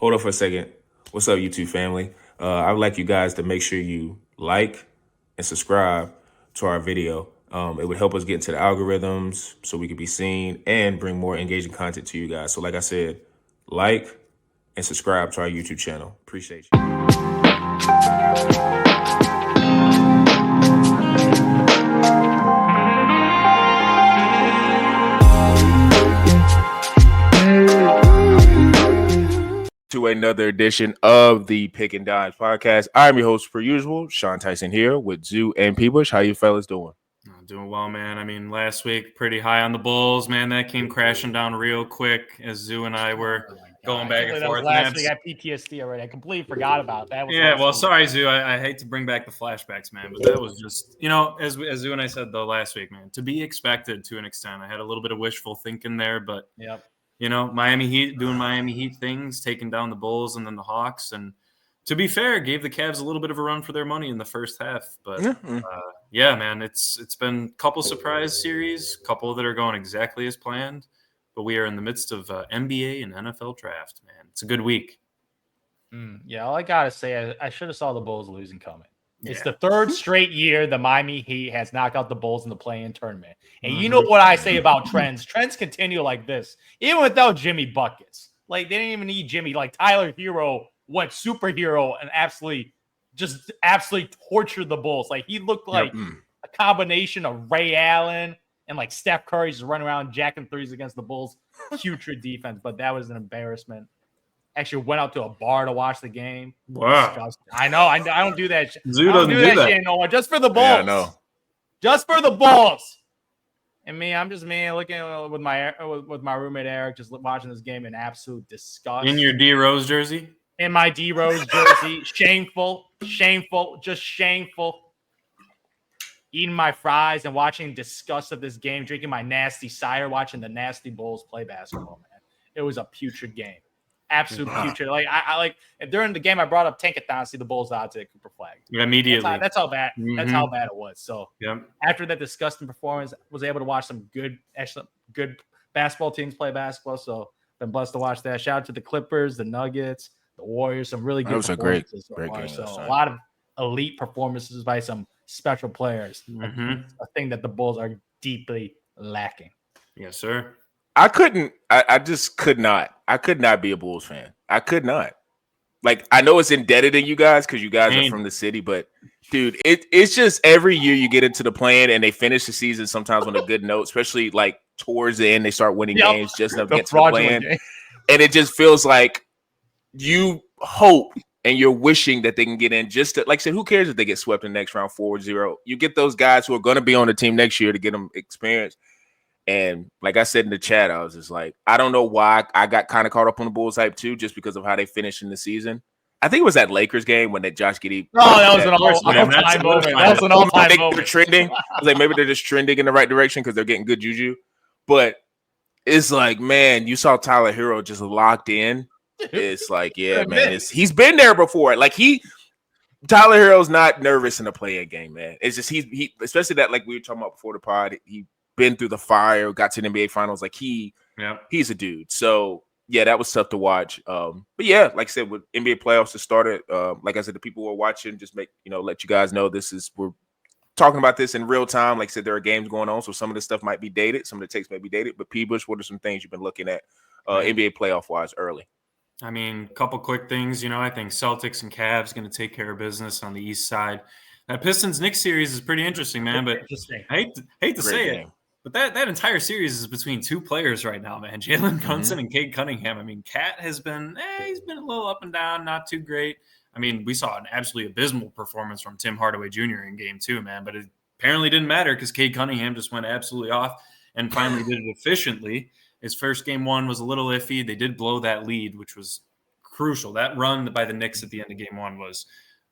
Hold on for a second. What's up, YouTube family? I would like you guys to make sure you like and subscribe to our video. It would help us get into the algorithms so we can be seen and bring more engaging content to you guys. So like I said, like and subscribe to our YouTube channel. Appreciate you. To another edition of the Pick and Dodge podcast. I'm your host, per usual, Sean Tyson here with Zoo and P-Bush. How you fellas doing? Doing well, man. I mean, last week, pretty high on the Bulls, man. That came crashing down real quick as Zoo and I were going back and forth. Last week, I had PTSD already. I completely forgot about that. Sorry, Zoo. I hate to bring back the flashbacks, man, but that was just, as Zoo and I said, though, last week, man, to be expected to an extent. I had a little bit of wishful thinking there, but, Miami Heat doing Miami Heat things, taking down the Bulls and then the Hawks, and to be fair, gave the Cavs a little bit of a run for their money in the first half. But, man, it's been a couple surprise series, couple that are going exactly as planned. But we are in the midst of NBA and NFL draft, man. It's a good week. All I got to say, I should have saw the Bulls losing coming. It's the third straight year the Miami Heat has knocked out the Bulls in the play-in tournament. And you know what I say about trends. Trends continue like this, even without Jimmy buckets. Like, they didn't even need Jimmy. Like, Tyler Hero went superhero and absolutely tortured the Bulls. Like, he looked like a combination of Ray Allen and, like, Steph Curry just running around jacking threes against the Bulls. Putrid defense, but that was an embarrassment. Actually went out to a bar to watch the game. Wow. I know. I don't do that. Zoo doesn't do that shit no more. Just for the Bulls. Yeah, I know. Just for the Bulls. And I'm just looking with my roommate Eric, just watching this game in absolute disgust. In your D Rose jersey? In my D Rose jersey. Shameful. Just shameful. Eating my fries and watching disgust of this game, drinking my nasty cider, watching the nasty Bulls play basketball, man. It was a putrid game. Absolute putrid. Like I like during the game, I brought up Tankathon to see the Bulls out to the Cooper flag. Immediately. That's how bad. That's how bad it was. So after that disgusting performance, was able to watch some good basketball teams play basketball. So been blessed to watch that. Shout out to the Clippers, the Nuggets, the Warriors. Some really good. That was a great game. So a lot of elite performances by some special players. A thing that the Bulls are deeply lacking. Yes, sir. I just could not. I could not be a Bulls fan. I could not. Like, I know it's indebted to you guys because you guys are from the city, but dude, it's just every year you get into the plan and they finish the season sometimes on a good note, especially like towards the end, they start winning games just enough to get to the plan. And it just feels like you hope and you're wishing that they can get in just to, like I said, who cares if they get swept in the next round 4-0? You get those guys who are going to be on the team next year to get them experience. And like I said in the chat, I was just like, I don't know why I got kind of caught up on the Bulls hype too, just because of how they finished in the season. I think it was that Lakers game when that Josh Giddey. Oh, that was an all-time moment. That was an all-time moment. They're trending. I was like, maybe they're just trending in the right direction because they're getting good juju. But it's like, man, you saw Tyler Hero just locked in. It's like, yeah, man, he's been there before. Like Tyler Hero's not nervous in a play-in game, man. It's just he especially that, like we were talking about before the pod, he been through the fire, got to the NBA finals. Like he's a dude. So yeah, that was tough to watch. But yeah, like I said, with NBA playoffs that started, like I said, the people who are watching, just let you guys know we're talking about this in real time. Like I said, there are games going on, so some of the stuff might be dated, some of the takes may be dated. But P-Bush, what are some things you've been looking at NBA playoff wise early? I mean, a couple quick things. I think Celtics and Cavs going to take care of business on the East side. That Pistons-Knicks series is pretty interesting, man. But I hate to say it. But that entire series is between two players right now, man. Jalen Brunson and Cade Cunningham. I mean, Cat has been he's been a little up and down, not too great. I mean, we saw an absolutely abysmal performance from Tim Hardaway Jr. in game 2, man. But it apparently didn't matter because Cade Cunningham just went absolutely off and finally did it efficiently. His first game 1 was a little iffy. They did blow that lead, which was crucial. That run by the Knicks at the end of game 1 was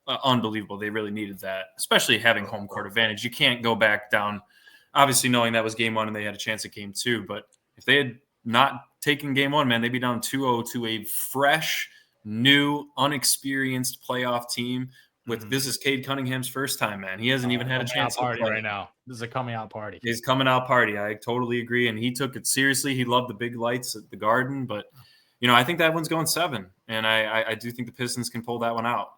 unbelievable. They really needed that, especially having home court advantage. You can't go back down. Obviously, knowing that was game 1 and they had a chance at game 2. But if they had not taken game 1, man, they'd be down 2-0 to a fresh, new, unexperienced playoff team. This is Cade Cunningham's first time, man. He hasn't even had a chance to play right now. This is a coming out party. He's coming out party. I totally agree. And he took it seriously. He loved the big lights at the Garden. But I think that one's going 7, and I do think the Pistons can pull that one out.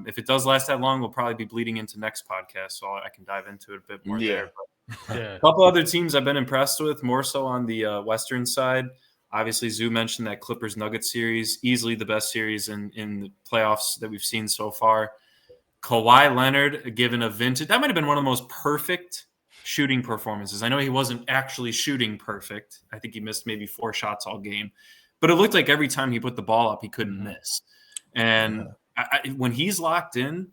If it does last that long, we'll probably be bleeding into next podcast, so I can dive into it a bit more there. But a couple other teams I've been impressed with, more so on the Western side. Obviously, Zoo mentioned that Clippers-Nuggets series, easily the best series in the playoffs that we've seen so far. Kawhi Leonard, given a vintage, that might have been one of the most perfect shooting performances. I know he wasn't actually shooting perfect. I think he missed maybe 4 shots all game. But it looked like every time he put the ball up, he couldn't miss. And when he's locked in,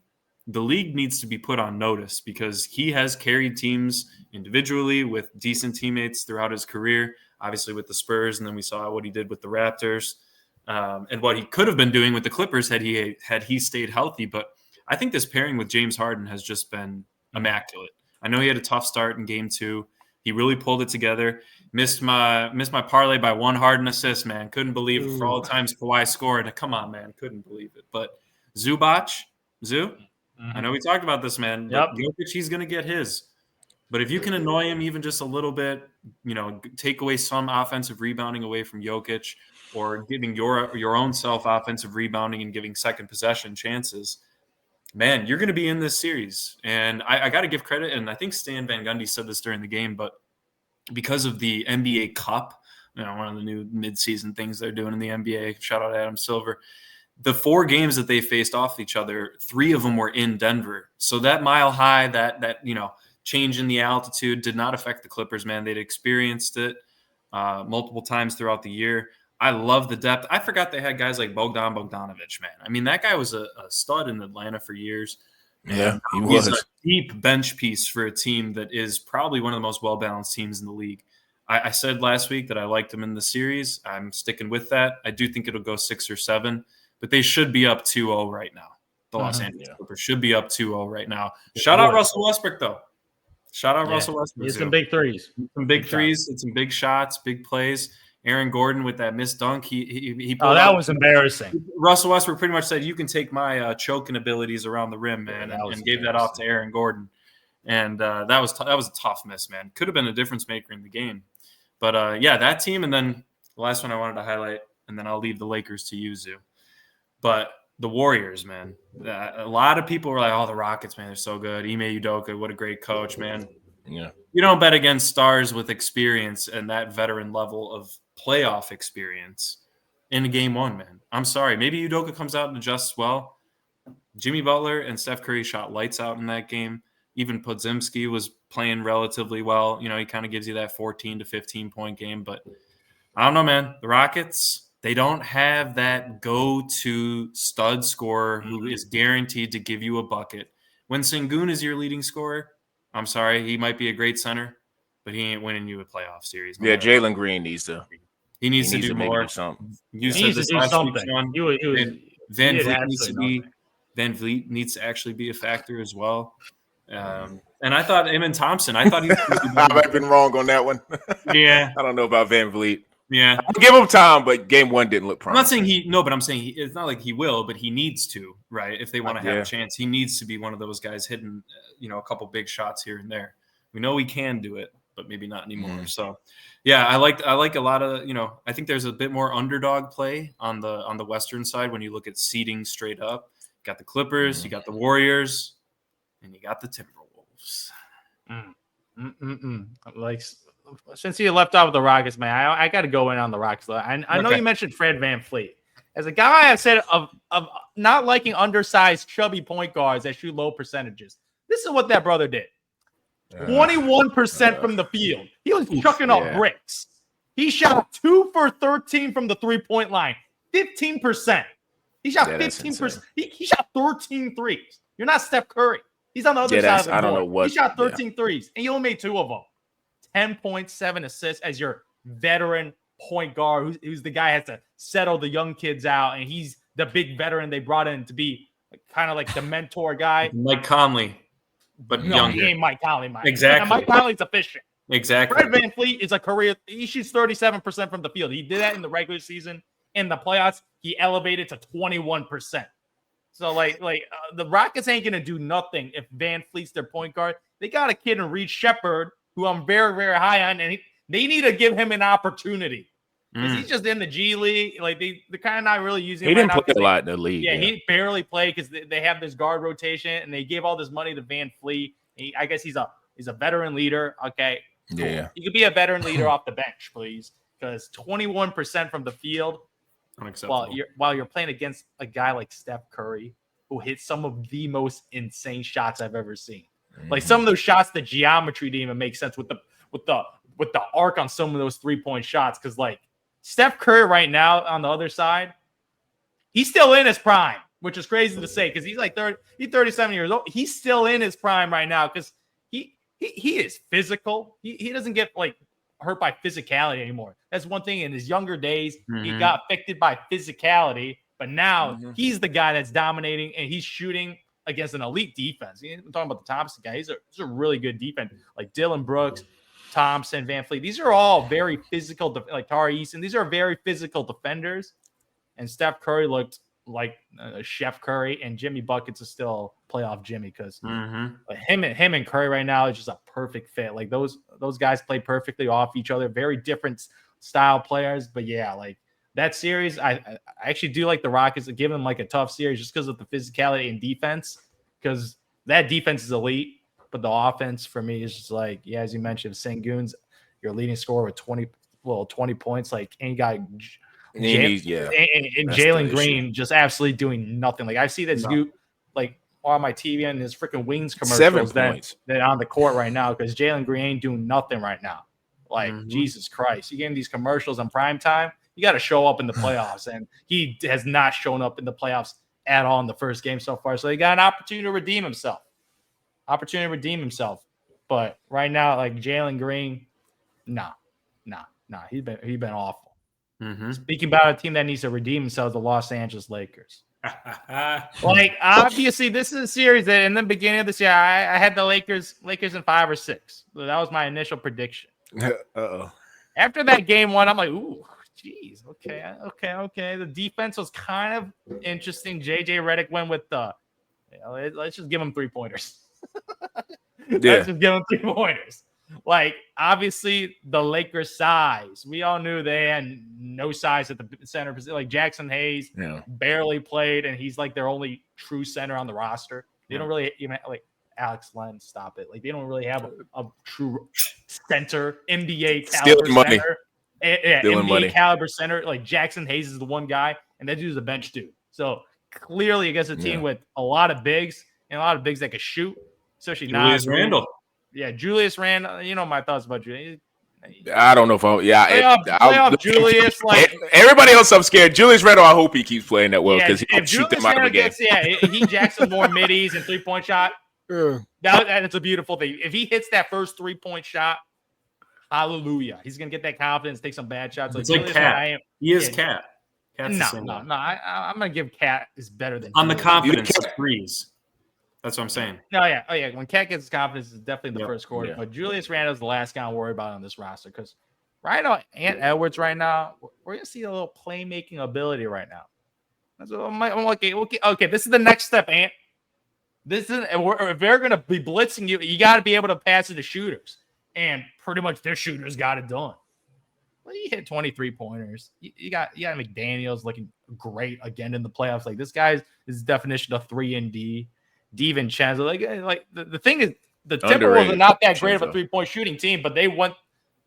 the league needs to be put on notice because he has carried teams individually with decent teammates throughout his career, obviously with the Spurs, and then we saw what he did with the Raptors and what he could have been doing with the Clippers had he stayed healthy. But I think this pairing with James Harden has just been immaculate. I know he had a tough start in Game 2. He really pulled it together. Missed my parlay by 1 Harden assist, man. Couldn't believe it for all the times Kawhi scored. Come on, man. Couldn't believe it. But Zoo, I know we talked about this, man. Yep. Jokic, he's going to get his. But if you can annoy him even just a little bit, take away some offensive rebounding away from Jokic or giving your own self offensive rebounding and giving second possession chances, man, you're going to be in this series. And I got to give credit, and I think Stan Van Gundy said this during the game, but because of the NBA Cup, one of the new midseason things they're doing in the NBA, shout out Adam Silver, the 4 games that they faced off each other, 3 of them were in Denver. So that mile high, that change in the altitude did not affect the Clippers, man. They'd experienced it multiple times throughout the year. I love the depth. I forgot they had guys like Bogdan Bogdanović, man. I mean, that guy was a stud in Atlanta for years. Yeah, he was. He's a deep bench piece for a team that is probably one of the most well-balanced teams in the league. I said last week that I liked him in the series. I'm sticking with that. I do think it'll go 6 or 7, but they should be up 2-0 right now. The Los Angeles Clippers should be up 2-0 right now. Shout out Russell Westbrook, though. Russell Westbrook. Some big threes. Some big threes and some big shots, big plays. Aaron Gordon with that missed dunk. He that was embarrassing. Russell Westbrook pretty much said, "You can take my choking abilities around the rim, man," and gave that off to Aaron Gordon. And that was a tough miss, man. Could have been a difference maker in the game. But that team, and then the last one I wanted to highlight, and then I'll leave the Lakers to you, Zoo. But the Warriors, man. A lot of people were like, "Oh, the Rockets, man, they're so good. Ime Udoka, what a great coach, man." Yeah. You don't bet against stars with experience and that veteran level of playoff experience in Game 1, man. I'm sorry. Maybe Udoka comes out and adjusts well. Jimmy Butler and Steph Curry shot lights out in that game. Even Podziemski was playing relatively well. He kind of gives you that 14 to 15-point game. But I don't know, man. The Rockets, they don't have that go-to stud scorer who is guaranteed to give you a bucket. When Sengun is your leading scorer, I'm sorry, he might be a great center, but he ain't winning you a playoff series. Yeah, Jalen Green needs to. He needs to do more. You said this last week, Sean. Van Vliet needs to actually be a factor as well. And I thought Eamon Thompson. I thought he was I might have been wrong on that one. Yeah, I don't know about Van Vliet. Yeah, I'll give him time, but Game 1 didn't look promising. I'm not saying but I'm saying it's not like he will, but he needs to, right? If they want to have a chance, he needs to be one of those guys hitting, a couple big shots here and there. We know he can do it, but maybe not anymore. So, yeah, I like a lot of, I think there's a bit more underdog play on the Western side when you look at seeding straight up. You got the Clippers, you got the Warriors, and you got the Timberwolves. Like, since you left off with the Rockets, man, I got to go in on the Rockets. I know you mentioned Fred VanVleet. As a guy I said of not liking undersized, chubby point guards that shoot low percentages, this is what that brother did. 21% from the field. He was chucking up bricks. He shot 2 for 13 from the three-point line. 15%. He shot 15%. He shot 13 threes. You're not Steph Curry. He's on the other side of the ball. I don't know what. He shot 13 threes, and you only made 2 of them. 10.7 assists as your veteran point guard, who's the guy who has to settle the young kids out, and he's the big veteran they brought in to be kind of like the mentor guy. Mike Conley, but younger. He ain't Mike Conley, Exactly. And Mike Conley's efficient. Exactly. Fred VanVleet is a career. He shoots 37% from the field. He did that in the regular season. In the playoffs, he elevated to 21%. So, the Rockets ain't going to do nothing if VanVleet's their point guard. They got a kid in Reed Shepherd, who I'm very, very high on, and they need to give him an opportunity. because he's just in the G League. Like they're kind of not really using. He him didn't right play now a lot in the league. Yeah, he barely played because they have this guard rotation, and they gave all this money to Van Fleet. I guess he's a veteran leader. Okay, cool. Yeah, You could be a veteran leader off the bench, please, because 21% from the field. While you're playing against a guy like Steph Curry, who hits some of the most insane shots I've ever seen. Like some of those shots, the geometry didn't even make sense with the arc on some of those 3-point shots. Because like Steph Curry right now on the other side, he's still in his prime, which is crazy to say because he's like 37 years old. He's still in his prime right now because he is physical. He doesn't get like hurt by physicality anymore. That's one thing. In his younger days, he got affected by physicality, but now he's the guy that's dominating and he's shooting against an elite defense. I'm talking about the Thompson guy. He's a really good defense. Like Dylan Brooks, Thompson, Van Fleet. These are all very physical. Like Tari Eason. These are very physical defenders. And Steph Curry looked like Chef Curry, and Jimmy Buckets is still playoff Jimmy because him and Curry right now is just a perfect fit. Like those guys play perfectly off each other. Very different style players, but yeah, like that series, I actually do like the Rockets give them like a tough series just because of the physicality and defense. Because that defense is elite, but the offense for me is just like as you mentioned, Sengun's your leading scorer with 20 points. Like any guy. And Jalen Green just absolutely doing nothing. Like I see this dude like on my TV and his freaking Wings commercials that on the court right now because Jalen Green ain't doing nothing right now. Like Jesus Christ, you getting these commercials on prime time. You got to show up in the playoffs, and he has not shown up in the playoffs at all in the first game so far. So he got an opportunity to redeem himself. But right now, like Jalen Green, nah. He's been awful. Speaking about a team that needs to redeem themselves, the Los Angeles Lakers. Like obviously, this is a series that in the beginning of this year, I had the Lakers in 5 or 6. So that was my initial prediction. After that game 1, I'm like, ooh, geez, okay. The defense was kind of interesting. JJ Redick went with let's just give him 3-pointers. Let's just give him 3-pointers. Like, obviously, the Lakers' size. We all knew they had no size at the center position. Like, Jackson Hayes barely played, and he's, like, their only true center on the roster. They don't really even, like, Alex Len, stop it. Like, they don't really have a true center, NBA caliber center. NBA caliber center. Like, Jackson Hayes is the one guy, and that dude's a bench dude. So, clearly, against a team with a lot of bigs, and a lot of bigs that can shoot, especially Julius Randle. Yeah, Julius Randle. You know my thoughts about Julius. I don't know if playoff Julius. Like everybody else, I'm scared. Julius Randle, I hope he keeps playing that well because he can shoot them out of the game. He Jackson more middies and 3-point shot. That's a beautiful thing. If he hits that first 3-point shot, hallelujah. He's gonna get that confidence, take some bad shots. It's like Cat. He is Cat. No. I'm gonna give Cat is better than on the confidence freeze. That's what I'm saying. Oh yeah. When Cat gets his confidence, it's definitely the first quarter. But Julius Randle's the last guy I'm worried about on this roster because right now, Ant Edwards right now, we're gonna see a little playmaking ability right now. That's what I'm okay. This is the next step, Ant. If they're gonna be blitzing you, you got to be able to pass it to shooters, and pretty much their shooters got it done. Well, you hit 23 pointers. You got McDaniels looking great again in the playoffs. Like this guy's his definition of 3-and-D. DiVincenzo, like the thing is, the Timberwolves are not that great of a 3-point shooting team, but they went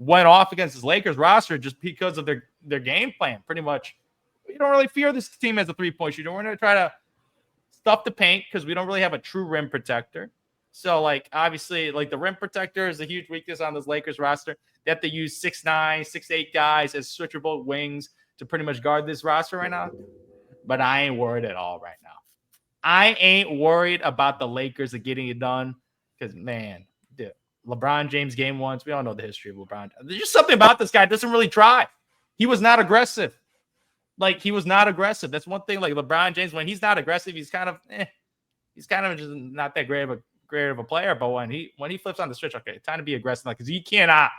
off against this Lakers roster just because of their game plan. Pretty much, we don't really fear this team as a 3-point shooter. We're going to try to stuff the paint because we don't really have a true rim protector. So, like obviously, like the rim protector is a huge weakness on this Lakers roster. They have to use 6'9", 6'8" guys as switchable wings to pretty much guard this roster right now. But I ain't worried at all right now. I ain't worried about the Lakers of getting it done because, man, dude, LeBron James game 1. We all know the history of LeBron. There's just something about this guy. Doesn't really try. He was not aggressive. That's one thing. Like LeBron James, when he's not aggressive, he's kind of just not that great of a player. But when he flips on the switch, okay, time to be aggressive because he cannot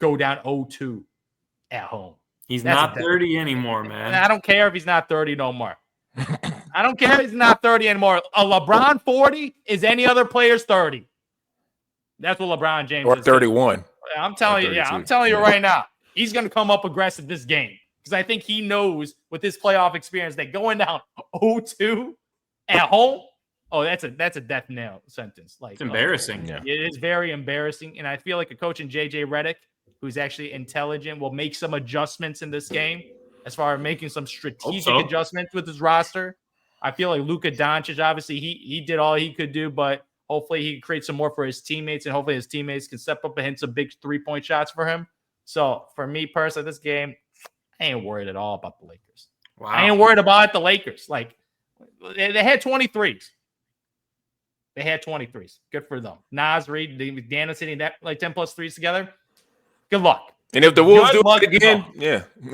go down 0-2 at home. He's not 30 anymore, man. I don't care if he's not 30 no more. I don't care if he's not 30 anymore. A LeBron 40 is any other player's 30. That's what LeBron James or is. 31. I'm telling you, I'm telling you right now. he's going to come up aggressive this game because I think he knows with his playoff experience that going down 0-2 at home, that's a death knell sentence. Like it's embarrassing. It is very embarrassing, and I feel like a coach in JJ Redick, who's actually intelligent, will make some adjustments in this game as far as making some strategic adjustments with his roster. I feel like Luka Doncic, obviously, he did all he could do, but hopefully he can create some more for his teammates, and hopefully his teammates can step up and hit some big 3-point shots for him. So for me personally, this game, I ain't worried at all about the Lakers. Wow. I ain't worried about the Lakers. Like, they had 23s. They had 23s. Good for them. Nas, Reed, McDaniels hitting that like 10 plus threes together. Good luck. And if the Wolves do it again,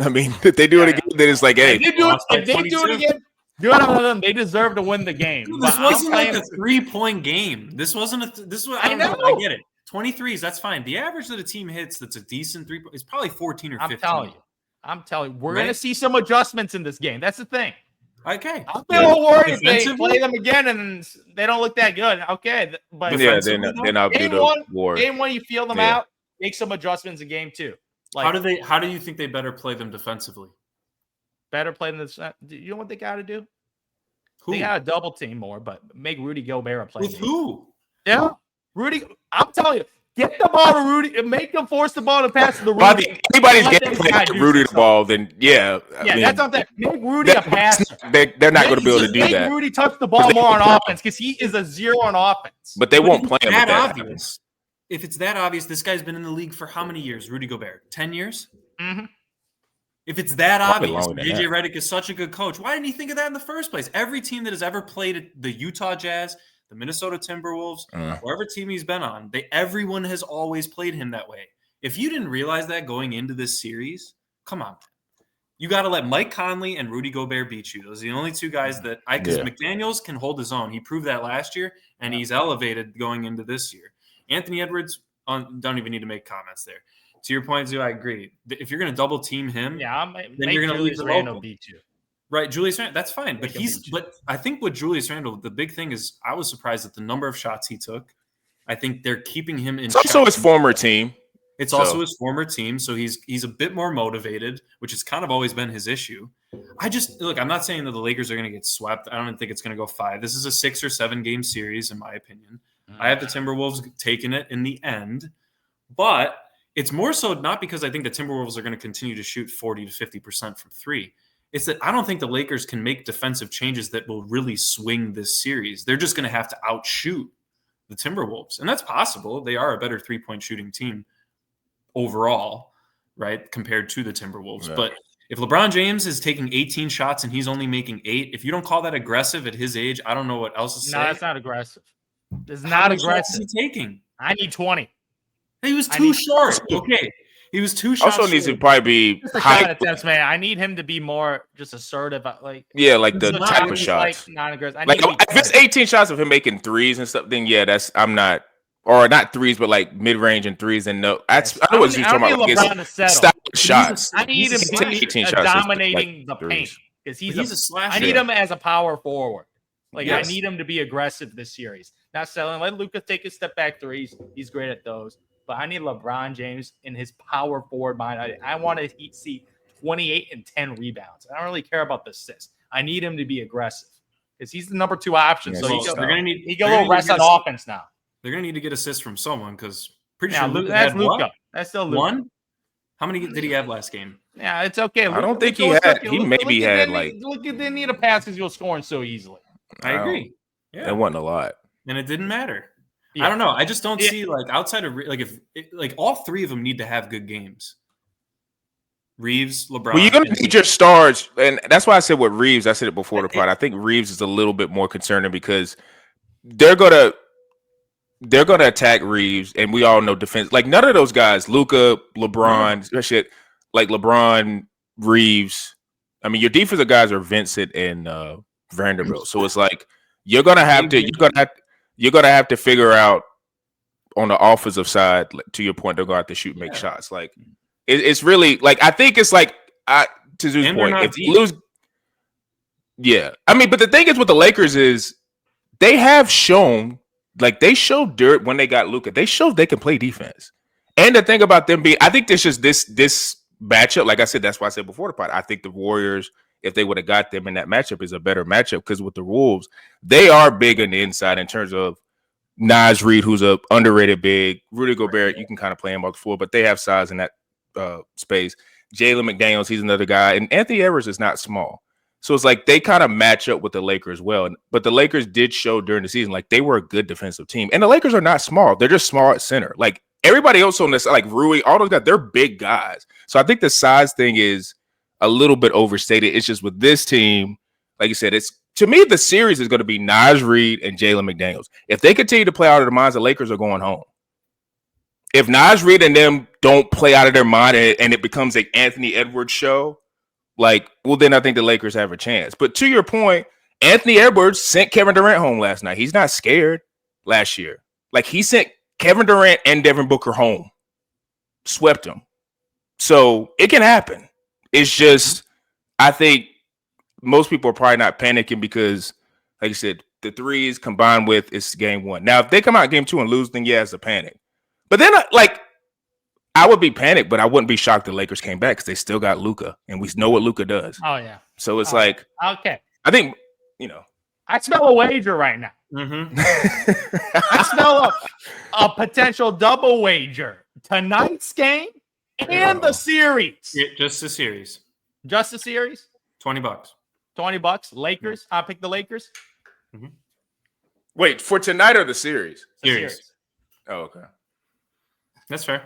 I mean, if they do it again, then it's like, hey. If they do it again, good on them. They deserve to win the game. This wasn't like a 3-point game. This wasn't I don't know. I get it. 23s, that's fine. The average that a team hits that's a decent 3-point is probably 14 or 15. I'm telling you, we're going to see some adjustments in this game. That's the thing. Okay. I'm a little worried if they play them again and they don't look that good. Okay. But then I'll do the war. Game one, you feel them out, make some adjustments in game two. Like, how do you think they better play them defensively? Better play them. You know what they got to do? Who? They got to double team more, but make Rudy Gobert a play. With who? Yeah. Rudy, I'm telling you, get the ball to Rudy and make them force the ball to pass to the Rudy. If anybody's getting playing Rudy the ball, then I mean, that's not that. Make Rudy a passer. They're not going to be able to do that. Make Rudy touch the ball more on offense because he is a 0 on offense. But they won't play him. That obvious. If it's that obvious, this guy's been in the league for how many years? Rudy Gobert, 10 years. Mm-hmm. If it's that obvious, JJ Redick is such a good coach. Why didn't he think of that in the first place? Every team that has ever played the Utah Jazz, the Minnesota Timberwolves, whatever team he's been on, everyone has always played him that way. If you didn't realize that going into this series, come on. You got to let Mike Conley and Rudy Gobert beat you. Those are the only two guys because McDaniels can hold his own. He proved that last year, and he's elevated going into this year. Anthony Edwards, don't even need to make comments there. To your point, Zoo, I agree. If you're going to double team him, then you're going to leave Randle beat you. Right, Julius Randle, that's fine. But I think with Julius Randle, the big thing is I was surprised at the number of shots he took. I think they're keeping him in. It's also his former team. It's also his former team, so he's a bit more motivated, which has kind of always been his issue. I'm not saying that the Lakers are going to get swept. I don't think it's going to go 5. This is a 6 or 7 game series, in my opinion. I have the Timberwolves taking it in the end, but it's more so not because I think the Timberwolves are going to continue to shoot 40 to 50% from 3. It's that I don't think the Lakers can make defensive changes that will really swing this series. They're just going to have to outshoot the Timberwolves, and that's possible. They are a better 3-point shooting team overall, right, compared to the Timberwolves. Yeah. But if LeBron James is taking 18 shots and he's only making 8, if you don't call that aggressive at his age, I don't know what else to say. No, that's not aggressive. It's not aggressive. Is he taking? I need 20. He was too short. Okay. He was too short. Also needs to probably be high attempts, man. I need him to be more just assertive. Like the type of shots. Like non-aggressive. Like if it's 18 shots of him making threes and stuff, then not threes, but like mid-range and threes. And no, I know what you're talking about. Stop shots. I need him to be dominating the paint because he's a slasher. I need him as a power forward. I need him to be aggressive this series. Not selling. Let Luka take a step back threes. He's great at those. But I need LeBron James in his power forward mind. I want to see 28 and 10 rebounds. I don't really care about the assists. I need him to be aggressive because he's the number 2 option. So he got a little rest on offense now. They're going to need to get assists from someone because pretty sure that's Luka. That's still Luka. 1? How many did he have last game? Yeah, it's okay. I don't think he had. He maybe had like. Look, didn't need a pass because you're scoring so easily. I agree. Yeah, it wasn't a lot, and it didn't matter. Yeah. I don't know. I just don't see outside of if all 3 of them need to have good games. Reeves, LeBron. Well, you're gonna need your stars, and that's why I said with Reeves. I said it before the pod. I think Reeves is a little bit more concerning because they're gonna attack Reeves, and we all know defense. Like none of those guys, Luka, LeBron, shit, like LeBron, Reeves. I mean, your defensive guys are Vincent and Vanderbilt. So it's like you're gonna have to figure out on the offensive side. To your point, they're gonna have to shoot, and make shots. Like it's really like I think it's like to Zoo's point. If you lose, I mean, but the thing is with the Lakers is they have shown they showed when they got Luka. They showed they can play defense. And the thing about them being, I think this matchup, like I said, that's why I said before the pod, I think the Warriors, if they would have got them in that matchup, is a better matchup because with the Wolves, they are big on the inside in terms of Naz Reid, who's a underrated big. Rudy Gobert, you can kind of play him off the floor, but they have size in that space. Jalen McDaniels, he's another guy. And Anthony Edwards is not small. So it's like they kind of match up with the Lakers well. But the Lakers did show during the season like they were a good defensive team. And the Lakers are not small. They're just small at center. Like everybody else on this, like Rui, all those guys, they're big guys. So I think the size thing is a little bit overstated. It's just with this team, like you said, it's to me, the series is going to be Naz Reid and Jalen McDaniels. If they continue to play out of their minds, the Lakers are going home. If Naz Reid and them don't play out of their mind and it becomes an Anthony Edwards show, like, well, then I think the Lakers have a chance. But to your point, Anthony Edwards sent Kevin Durant home last night. He's not scared last year. Like, he sent Kevin Durant and Devin Booker home, swept them. So it can happen. It's just, I think most people are probably not panicking because, like I said, the threes combined with it's game one. Now, if they come out game two and lose, then yeah, it's a panic. But then, like, I would be panicked, but I wouldn't be shocked the Lakers came back because they still got Luka, and we know what Luka does. Oh, yeah. So it's like, okay. I think, you know. I smell a wager right now. Mm-hmm. I smell a potential double wager. Tonight's game and the series. Yeah, just the series. Just the series? $20. $20. Lakers. I'll pick the Lakers. Mm-hmm. Wait, for tonight or the series? The series. Oh, okay. That's fair.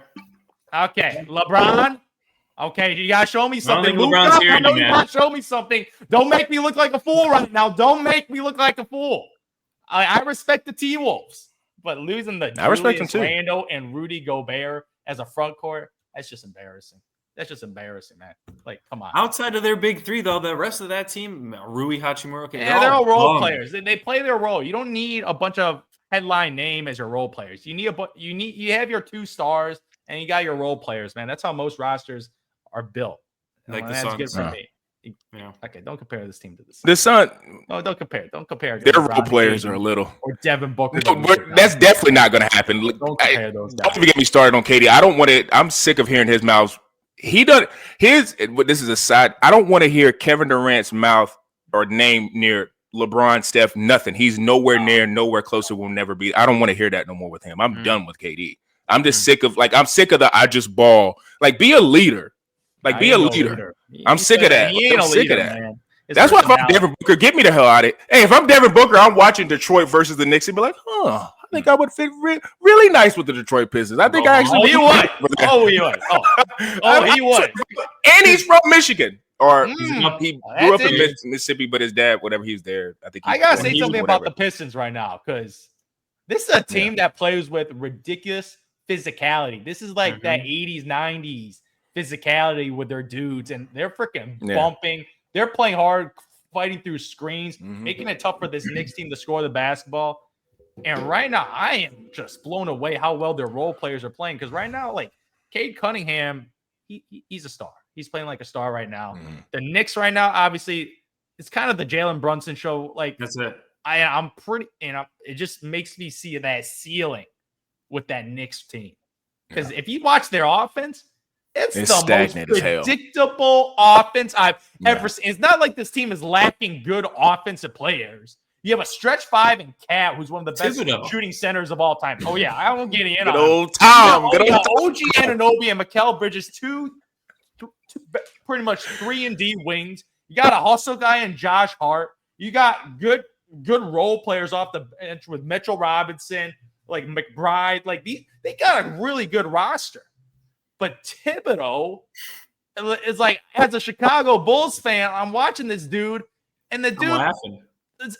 Okay, LeBron. Okay, you gotta show me something. LeBron's here, I know you gotta show me something. Don't make me look like a fool right now. Don't make me look like a fool. I respect the T-Wolves, but losing the Julius Randle and Rudy Gobert as a front court, that's just embarrassing. That's just embarrassing, man. Like, come on. Outside of their big three, though, the rest of that team, Rui Hachimura, okay, they're all role players. They play their role. You don't need a bunch of headline name as your role players. You have your two stars and you got your role players, man. That's how most rosters are built. Like the that's Suns. good for me. Yeah. Okay, don't compare this team to the Suns. The Suns. No, don't compare. Don't compare. Their role players are a little. Or Devin Booker. No, that's definitely not going to happen. Don't compare those guys. Don't even get me started on KD. I don't want to. I'm sick of hearing his mouth. He does his. This is a side. I don't want to hear Kevin Durant's mouth or name near LeBron, Steph, nothing. He's nowhere near, nowhere closer, will never be. I don't want to hear that no more with him. I'm done with KD. I'm just sick of I'm sick of the I just ball. Like, be a leader. Like, be a leader. I'm sick of that. I'm sick of that. Man. That's why if I'm Devin Booker, get me the hell out of it. Hey, if I'm Devin Booker, I'm watching Detroit versus the Knicks and be like, I think I would fit really nice with the Detroit Pistons. I think I actually he would. He would. He would. And he's from Michigan. Or he grew up in Mississippi, but his dad, whatever, he's there. I gotta say something about the Pistons right now, because this is a team that plays with ridiculous physicality. This is like that 80s, 90s physicality with their dudes, and they're freaking bumping. They're playing hard, fighting through screens, making it tough for this Knicks team to score the basketball. And right now, I am just blown away how well their role players are playing. Because right now, like Cade Cunningham, he's a star. He's playing like a star right now. The Knicks right now, obviously, it's kind of the Jalen Brunson show. Like, that's it. I'm pretty, it just makes me see that ceiling with that Knicks team. Because if you watch their offense, it's the most predictable offense I've ever seen. It's not like this team is lacking good offensive players. You have a stretch five and Cat, who's one of the best shooting centers of all time. Oh, yeah, I won't get in on old Tom. OG Anunoby and Mikal Bridges, two pretty much 3-and-D wings. You got a hustle guy in Josh Hart. You got good role players off the bench with Mitchell Robinson, like McBride. Like, they got a really good roster. But Thibodeau is like, as a Chicago Bulls fan, I'm watching this dude, and the dude,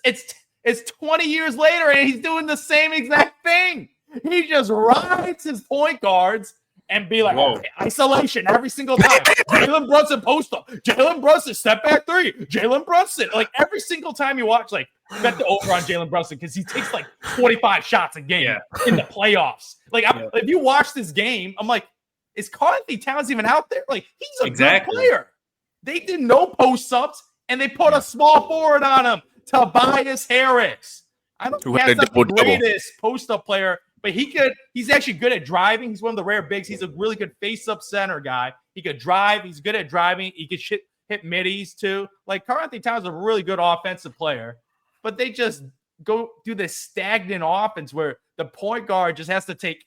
it's 20 years later, and he's doing the same exact thing. He just rides his point guards and be like, okay, isolation every single time. Jalen Brunson post up. Jalen Brunson step back three. Jalen Brunson. Like, every single time you watch, like, bet the over on Jalen Brunson because he takes like 25 shots a game in the playoffs. Like, if you watch this game, I'm like, is Karl-Anthony Towns even out there? Like, he's a good player. They did no post-ups, and they put a small forward on him, Tobias Harris. I don't think he's not the greatest post-up player, but he's actually good at driving. He's one of the rare bigs. He's a really good face-up center guy. He could drive. He's good at driving. He could hit middies too. Like Karl-Anthony Towns is a really good offensive player, but they just go do this stagnant offense where the point guard just has to take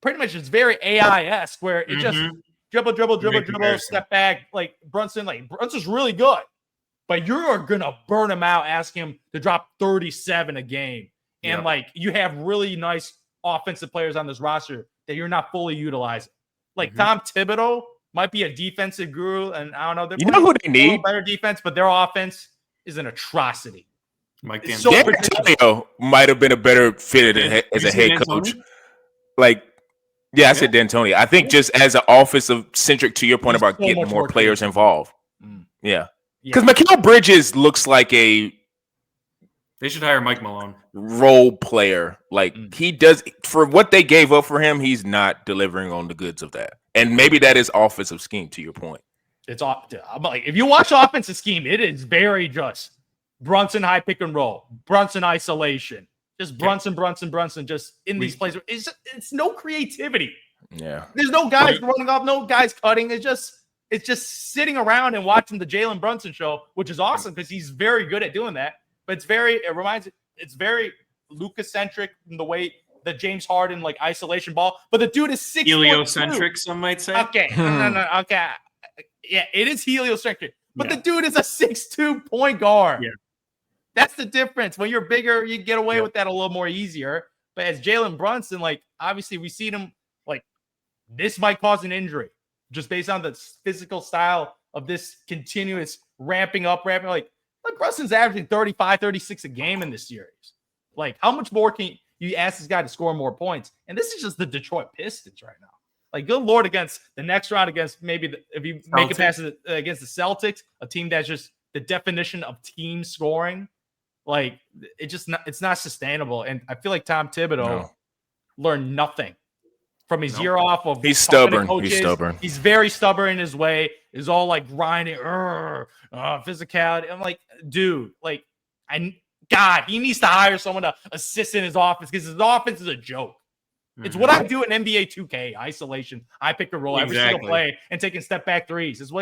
pretty much it's very AI-esque where it just dribble, step back. Like Brunson's really good, but you're gonna burn him out, ask him to drop 37 a game. And like you have really nice offensive players on this roster that you're not fully utilizing. Like Tom Thibodeau might be a defensive guru, and I don't know. You know who they need? Better defense, but their offense is an atrocity. Mike D'Antoni might have been a better fit as a head coach. Like, I said D'Antoni. I think just as an offensive centric, to your point about getting more players involved. Yeah. Because Mikal Bridges looks like they should hire Mike Malone. Role player. Like he does for what they gave up for him, he's not delivering on the goods of that. And maybe that is offensive scheme, to your point. It's I'm like, if you watch offensive scheme, it is very just Brunson high pick and roll, Brunson isolation, just Brunson, just in these plays. It's no creativity. Yeah. There's no guys running off, no guys cutting. It's just sitting around and watching the Jalen Brunson show, which is awesome because he's very good at doing that. But it's very Luka-centric in the way that James Harden like isolation ball. But the dude is 6'2". Heliocentric, some might say. Okay. No. Okay. Yeah, it is heliocentric. But the dude is a 6'2" point guard. Yeah. That's the difference. When you're bigger, you get away with that a little more easier. But as Jalen Brunson, like obviously we see him like this might cause an injury just based on the physical style of this continuous ramping up. Like Brunson's averaging 35, 36 a game in this series. Like how much more can you ask this guy to score more points? And this is just the Detroit Pistons right now. Like good Lord, against the next round against maybe if you make it past against the Celtics, a team that's just the definition of team scoring. Like it's not sustainable. And I feel like Tom Thibodeau learned nothing from his year off of. He's stubborn. He's stubborn. He's very stubborn in his way. Is all like grinding, physicality. I'm like, dude, like he needs to hire someone to assist in his office because his offense is a joke. It's what I do in NBA 2K isolation. I pick a roll every single play and taking step back threes. It's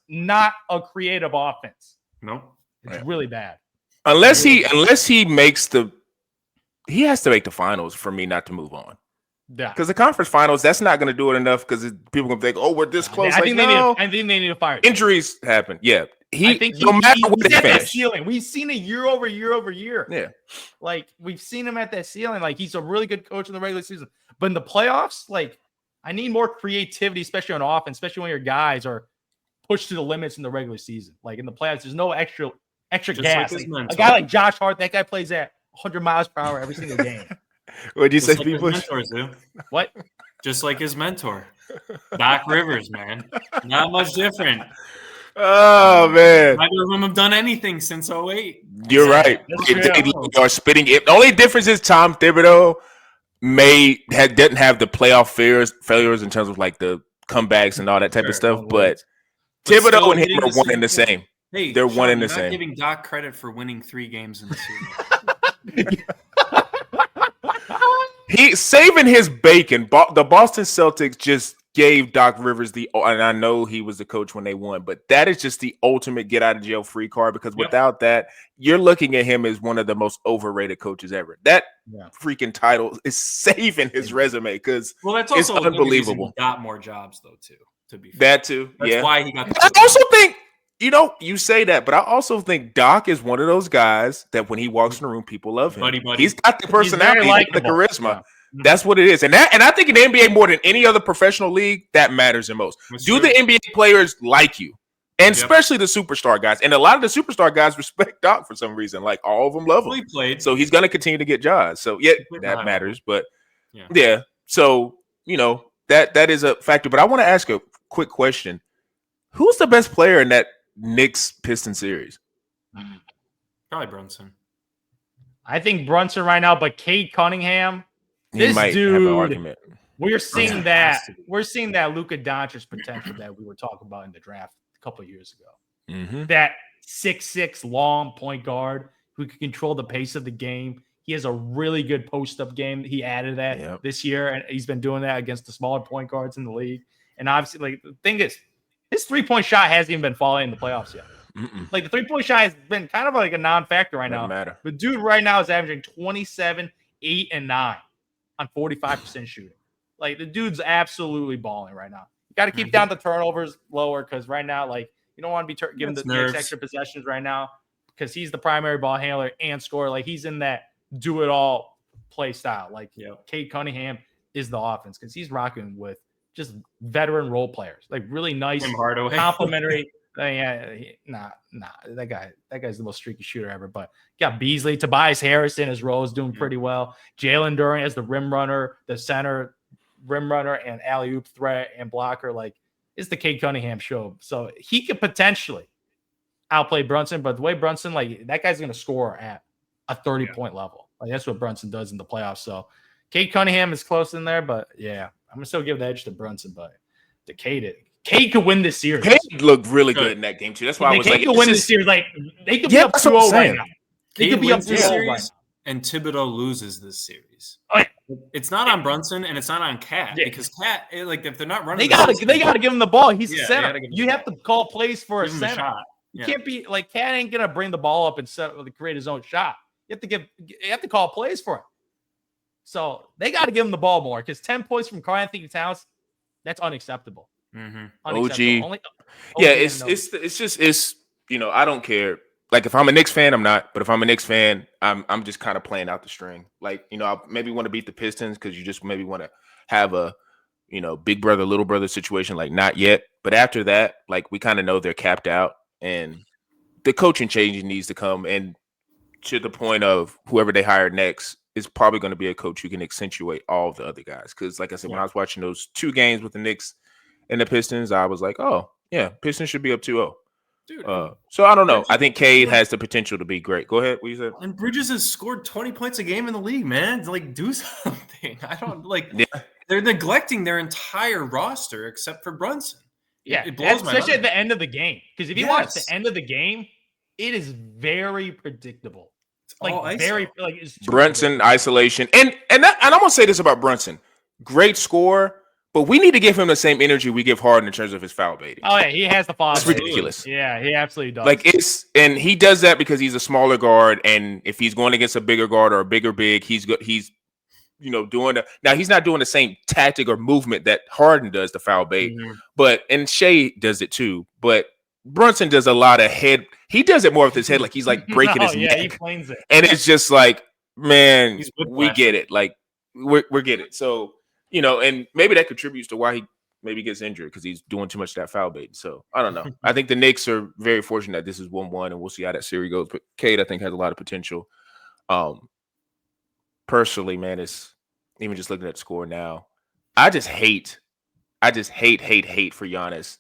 not a creative offense. No, it's really bad. Unless he makes he has to make the finals for me not to move on. Yeah, because the conference finals, that's not going to do it enough because people can think, oh, we're this close. I think they need to fire. Injuries happen. Yeah. I think no matter what they finish, that ceiling. We've seen it year over year. Yeah, like we've seen him at that ceiling. Like he's a really good coach in the regular season, but in the playoffs, like I need more creativity, especially on offense, especially when your guys are pushed to the limits in the regular season. Like in the playoffs, there's no extra gas. Like, a guy like Josh Hart, that guy plays at 100 miles per hour every single game. What'd you say, like people? Mentors do. What? Just like his mentor, Doc Rivers, man. Not much different. Oh man! Neither of them have done anything since 2008. You're right. They are spitting it. The only difference is Tom Thibodeau didn't have the playoff failures in terms of like the comebacks and all that type of stuff. But Thibodeau and him are one and the same. Hey, they're one and the same. Not giving Doc credit for winning 3 games in the series. He saving his bacon. The Boston Celtics just gave Doc Rivers and I know he was the coach when they won, but that is just the ultimate get out of jail free card because without that, you're looking at him as one of the most overrated coaches ever. That freaking title is saving his resume because that's also it's unbelievable. He got more jobs though too. To be fair. That too, that's why he got. I also think you say that, but I also think Doc is one of those guys that when he walks in the room, people love him. Buddy. He's got the personality, the charisma. Yeah. That's what it is. And I think in the NBA more than any other professional league, that matters the most. Do the NBA players like you? And especially the superstar guys. And a lot of the superstar guys respect Doc for some reason. Like all of them love him. He played. So he's going to continue to get jobs. So that matters. But so, that is a factor. But I want to ask a quick question. Who's the best player in that Knicks Pistons series? Probably Brunson. I think Brunson right now, but Cade Cunningham. This dude, have an argument. We're seeing that Luka Doncic potential that we were talking about in the draft a couple of years ago. Mm-hmm. That 6'6" long point guard who can control the pace of the game. He has a really good post-up game. He added that this year, and he's been doing that against the smaller point guards in the league. And obviously, like the thing is, his 3-point shot hasn't even been falling in the playoffs yet. Like the 3-point shot has been kind of like a non-factor right now. Matter. But dude right now is averaging 27, 8, and 9 on 45% shooting. Like the dude's absolutely balling right now. You got to keep down the turnovers lower because right now, like you don't want to be giving the Knicks extra possessions right now because he's the primary ball handler and scorer. Like he's in that do it all play style. Like Cade Cunningham is the offense because he's rocking with just veteran role players, like really nice, complimentary. Nah. That guy's the most streaky shooter ever. But you got Beasley, Tobias Harris in his role is doing pretty well. Jalen Duren as the rim runner, the center rim runner, and alley-oop threat and blocker. Like it's the Cade Cunningham show. So he could potentially outplay Brunson, but the way Brunson, like that guy's going to score at a 30-point level. Like that's what Brunson does in the playoffs. So Cade Cunningham is close in there, but yeah, I'm gonna still give the edge to Brunson. But to Cade could win this series. Cade looked really good in that game too. That's why I was like, Cade could win this series. Like they could be up 2-0 right now. They could be up 2-0 right now. And Thibodeau loses this series. Oh, yeah. It's not on Brunson and it's not on Cat because Cat, like if they're not running, they gotta give him the ball. He's the center. You have to call plays for a center. You can't be like Cat ain't gonna bring the ball up and create his own shot. You have to call plays for him. So they got to give him the ball more because 10 points from Karl Anthony Towns, that's unacceptable. Unacceptable. OG. It's I don't care. Like if I'm a Knicks fan, I'm not. But if I'm a Knicks fan, I'm just kind of playing out the string. Like I maybe want to beat the Pistons because you just maybe want to have a big brother little brother situation. Like not yet, but after that, like we kind of know they're capped out, and the coaching change needs to come. And to the point of whoever they hire next is probably going to be a coach who can accentuate all the other guys. Because, like I said, when I was watching those 2 games with the Knicks and the Pistons, I was like, oh, yeah, Pistons should be up 2-0. Dude, so I don't know. I think Cade has the potential to be great. Go ahead. What you said? And Bridges has scored 20 points a game in the league, man. Like, do something. I don't like. Yeah. They're neglecting their entire roster except for Brunson. Yeah, it blows my mind. Especially at the end of the game. Because if you watch the end of the game, it is very predictable. Like very like it's Brunson isolation. And I'm gonna say this about Brunson. Great score, but we need to give him the same energy we give Harden in terms of his foul baiting. Oh yeah, he has the foul. It's ridiculous. Yeah, he absolutely does. Like and he does that because he's a smaller guard, and if he's going against a bigger guard or a bigger big, he's doing now he's not doing the same tactic or movement that Harden does to foul bait. And Shea does it too. But Brunson does a lot of head. He does it more with his head, like he's like breaking his neck. He planes it. And it's just like, man, we get it. Like we get it. So and maybe that contributes to why he maybe gets injured because he's doing too much of that foul bait. So I don't know. I think the Knicks are very fortunate that this is 1-1, and we'll see how that series goes. But Cade, I think, has a lot of potential. Personally, man, it's even just looking at the score now. I just hate for Giannis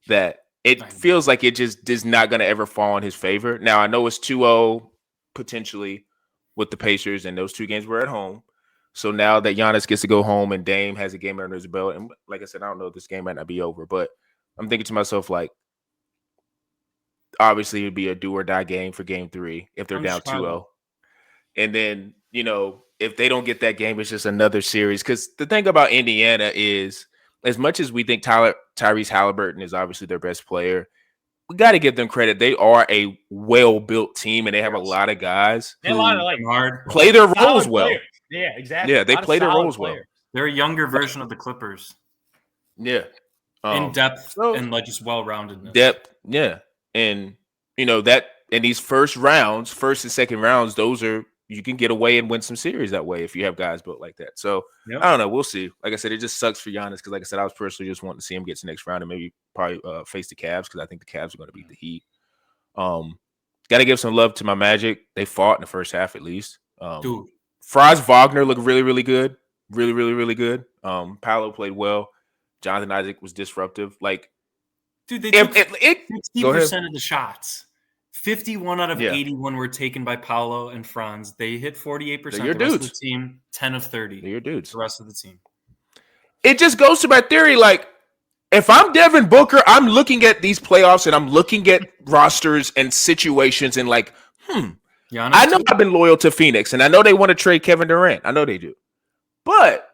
that. It feels like it just is not going to ever fall in his favor. Now, I know it's 2-0 potentially with the Pacers, and those 2 games were at home. So now that Giannis gets to go home and Dame has a game under his belt, and like I said, I don't know, this game might not be over, but I'm thinking to myself, like, obviously it would be a do-or-die game for Game 3 if they're down 2-0. And then, if they don't get that game, it's just another series. Because the thing about Indiana is, as much as we think Tyrese Halliburton is obviously their best player, we got to give them credit. They are a well-built team, and they have a lot of guys who play their roles well. Players. Yeah, exactly. Yeah, they play their roles well. They're a younger version of the Clippers. Yeah. In depth and like just well-roundedness. Depth, yeah. And, that in these first and second rounds, those are you can get away and win some series that way if you have guys built like that. So I don't know. We'll see. Like I said, it just sucks for Giannis because, like I said, I was personally just wanting to see him get to the next round and maybe probably face the Cavs because I think the Cavs are going to beat the Heat. Got to give some love to my Magic. They fought in the first half at least. Dude, Franz Wagner looked really, really good. Really, really, really good. Paolo played well. Jonathan Isaac was disruptive. Like, dude, they took 60% of the shots. 51 out of 81 were taken by Paolo and Franz. They hit 48%. They're your the rest dudes. of the team, 10 of 30. They're your dudes. The rest of the team. It just goes to my theory. Like, if I'm Devin Booker, I'm looking at these playoffs and I'm looking at rosters and situations and like, I know I've been loyal to Phoenix and I know they want to trade Kevin Durant. I know they do. But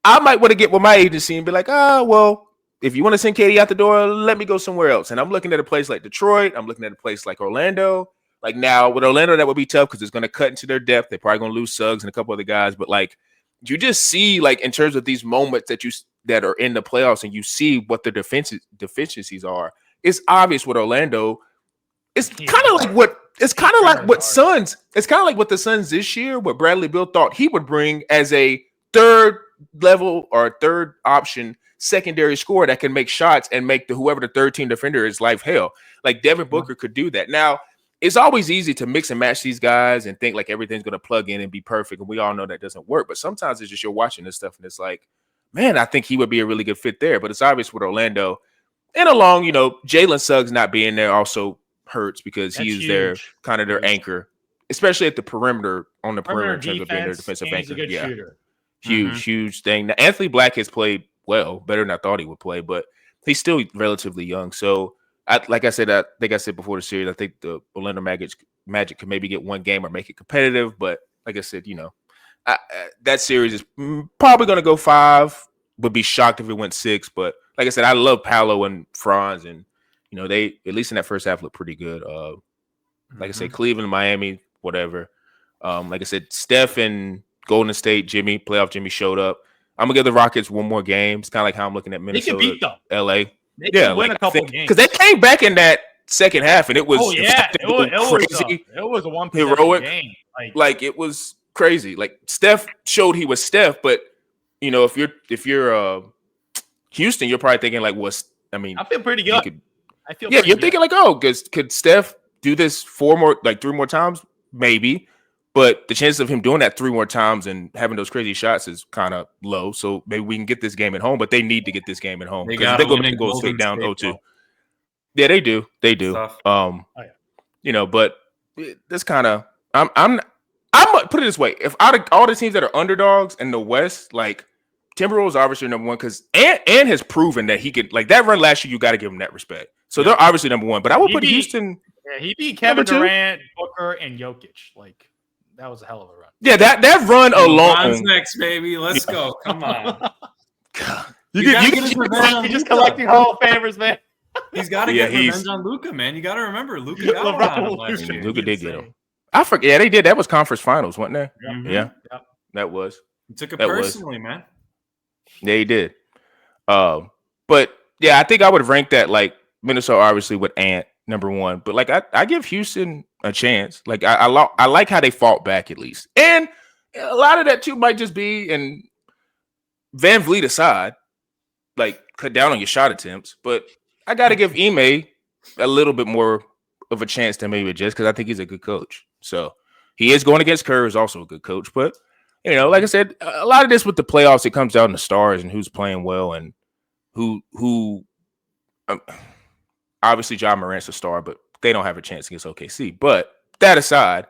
I might want to get with my agency and be like, well, if you want to send KD out the door, let me go somewhere else. And I'm looking at a place like Detroit. I'm looking at a place like Orlando. Like now with Orlando, that would be tough because it's going to cut into their depth. They're probably going to lose Suggs and a couple other guys. But like you just see like in terms of these moments that are in the playoffs and you see what their deficiencies are. It's obvious with Orlando. It's kind of like what Suns. It's kind of like what the Suns this year, what Bradley Beal thought he would bring as a third level or third option secondary scorer that can make shots and make whoever the third team defender is life hell. Like Devin Booker could do that. Now, it's always easy to mix and match these guys and think like everything's going to plug in and be perfect. And we all know that doesn't work. But sometimes it's just you're watching this stuff and it's like, man, I think he would be a really good fit there. But it's obvious with Orlando. And along, Jalen Suggs not being there also hurts because he's their kind of their anchor, especially at the perimeter, on the perimeter in terms of being their defensive anchor. He's a good shooter. Huge thing. Now, Anthony Black has played well, better than I thought he would play, but he's still relatively young. So, I think I said before the series, I think the Orlando Magic could maybe get one game or make it competitive. But like I said, that series is probably going to go 5. Would be shocked if it went 6. But like I said, I love Paolo and Franz, and they at least in that first half look pretty good. Like I said, Cleveland, Miami, whatever. Like I said, Steph and Golden State, playoff Jimmy showed up. I'm gonna give the Rockets one more game. It's kind of like how I'm looking at Minnesota, they can beat them. LA. They can win a couple games because they came back in that second half, and it was crazy. It was a 1 heroic game. Like it was crazy. Like Steph showed he was Steph, but if you're Houston, you're probably thinking like, I feel pretty good. You're thinking like, could Steph do this 3 more times? Maybe. But the chances of him doing that 3 more times and having those crazy shots is kind of low. So maybe we can get this game at home, but they need to get this game at home because they're going to go straight down 0-2. Yeah, they do. They do. But that's kind of I'm gonna put it this way: if out of all the teams that are underdogs in the West, like Timberwolves are obviously number 1 because Ant has proven that he could like that run last year. You got to give him that respect. So they're obviously number 1. But I would put Houston. Yeah, he beat Kevin Durant, Booker, and Jokic. Like. That was a hell of a run. Yeah, that run alone. Next, baby. Let's go. Come on. You're just collecting Hall of Famers, man. He's got to get revenge on Luka, man. You got to remember, Luka got on him last year. Luka did get him. I forget. Yeah, they did. That was conference finals, wasn't there? Yeah. That was. He took it personally, man. Yeah, he did. But yeah, I think I would rank that like Minnesota obviously with Ant number 1, but like I give Houston a chance. Like I like how they fought back at least, and a lot of that too might just be and Van Vliet aside, like cut down on your shot attempts. But I got to give Ime a little bit more of a chance than maybe just because I think he's a good coach. So he is going against Kerr, is also a good coach. But like I said, a lot of this with the playoffs, it comes down to stars and who's playing well and who. Obviously, John Morant's a star, but they don't have a chance against OKC. But that aside,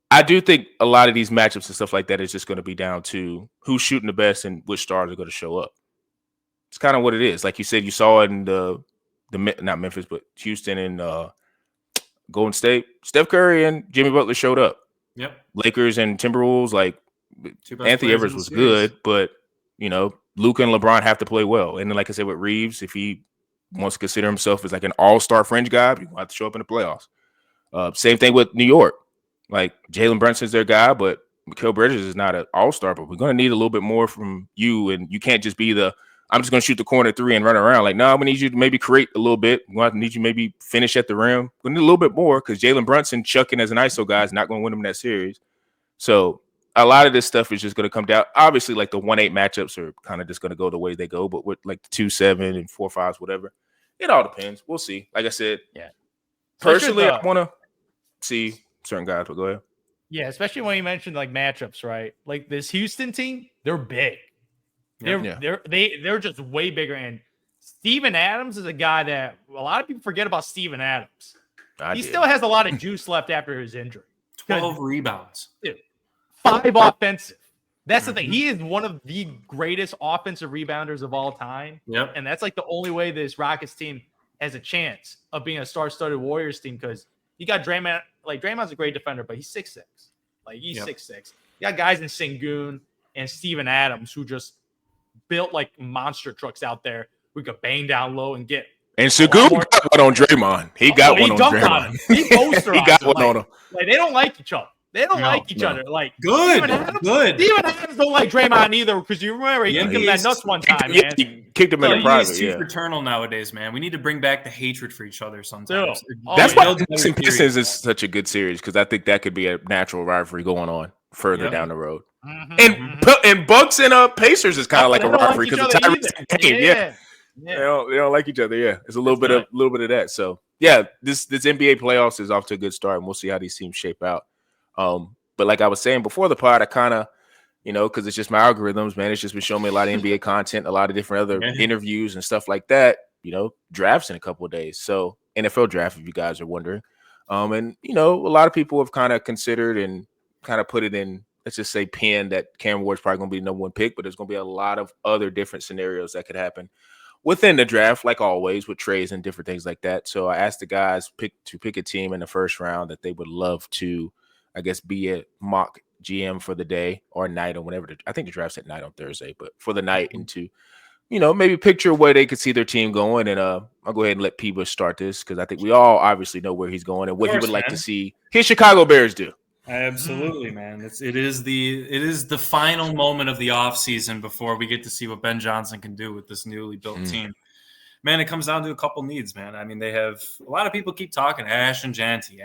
I do think a lot of these matchups and stuff like that is just going to be down to who's shooting the best and which stars are going to show up. It's kind of what it is. Like you said, you saw it in the not Memphis, but Houston and Golden State. Steph Curry and Jimmy Butler showed up. Yep. Lakers and Timberwolves, like Anthony Edwards was good, but Luka and LeBron have to play well. And then, like I said, with Reeves, if he wants to consider himself as like an all-star fringe guy, you have to show up in the playoffs. Same thing with New York. Like Jalen Brunson's their guy, but Mikal Bridges is not an all-star, but we're going to need a little bit more from you. And you can't just be I'm just going to shoot the corner 3 and run around. Like, no, we need you to maybe create a little bit. We need you maybe finish at the rim. We need a little bit more because Jalen Brunson chucking as an ISO guy is not going to win them that series. So a lot of this stuff is just going to come down. Obviously, like the 1-8 matchups are kind of just going to go the way they go, but with like the 2-7 and 4-5s, whatever, it all depends. We'll see. Like I said, personally, I want to see certain guys, but go ahead. Yeah, especially when you mentioned like matchups, right? Like this Houston team, they're big. They're just way bigger. And Steven Adams is a guy that a lot of people forget about. Steven Adams. He still has a lot of juice left after his injury. 12 rebounds. Dude, 5 offensive. That's the thing. He is one of the greatest offensive rebounders of all time. Yep. And that's like the only way this Rockets team has a chance of being a star-studded Warriors team because you got Draymond. Like Draymond's a great defender, but he's 6'6". Like he's 6'6". You got guys in Sengun and Steven Adams who just built like monster trucks out there We could bang down low and get. And Shagun got one on Draymond. He got one on Draymond. He posterized He got one on him. Like, they don't like each other. They don't like each other. Like, good. Steven Adams don't like Draymond either because you remember he kicked him that nuts one time, man. He kicked him in the private. It's too fraternal nowadays, man. We need to bring back the hatred for each other sometimes. That's why Pistons is such a good series because I think that could be a natural rivalry going on further down the road. And Bucks and Pacers is kind of like a rivalry because of Tyrese game. Yeah. They don't like each other. Yeah, it's a little bit of that. So yeah, this NBA playoffs is off to a good start, and we'll see how these teams shape out. But like I was saying before the pod, I kind of, because it's just my algorithms, man. It's just been showing me a lot of NBA content, a lot of different other interviews and stuff like that. Drafts in a couple of days. So NFL draft, if you guys are wondering. And a lot of people have kind of considered and kind of put it in. Let's just say pen that Cam Ward's probably going to be the number one pick, but there's going to be a lot of other different scenarios that could happen within the draft, like always, with trades and different things like that. So I asked the guys to pick a team in the first round that they would love to, I guess, be a mock GM for the day or night or whenever. I think the draft's at night on Thursday, but for the night and to, maybe picture where they could see their team going. And I'll go ahead and let Peebles start this because I think we all obviously know where he's going and what he would like to see his Chicago Bears do. Absolutely, man. It is the final moment of the offseason before we get to see what Ben Johnson can do with this newly built team. Man, it comes down to a couple needs, man. I mean, they have a lot of people keep talking Ashton Jeanty.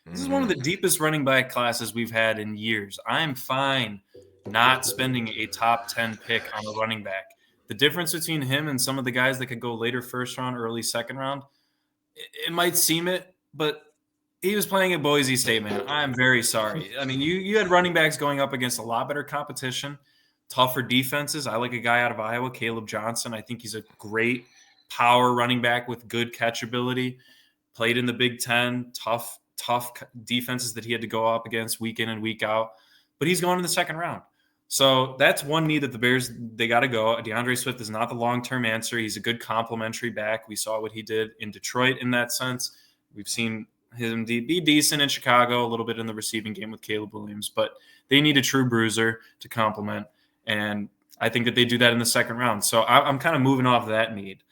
This is one of the deepest running back classes we've had in years. I'm fine not spending a top 10 pick on a running back. The difference between him and some of the guys that could go later first round, early second round, it might seem it, but he was playing at Boise State, man. I'm very sorry. I mean, you had running backs going up against a lot better competition, tougher defenses. I like a guy out of Iowa, Caleb Johnson. I think he's a great power running back with good catchability. Played in the Big Ten, tough defenses that he had to go up against week in and week out. But he's going in the second round. So that's one need that the Bears, they got to go. DeAndre Swift is not the long-term answer. He's a good complementary back. We saw what he did in Detroit in that sense. We've seen him be decent in Chicago, a little bit in the receiving game with Caleb Williams, but they need a true bruiser to complement, and I think that they do that in the second round. So I'm kind of moving off that need.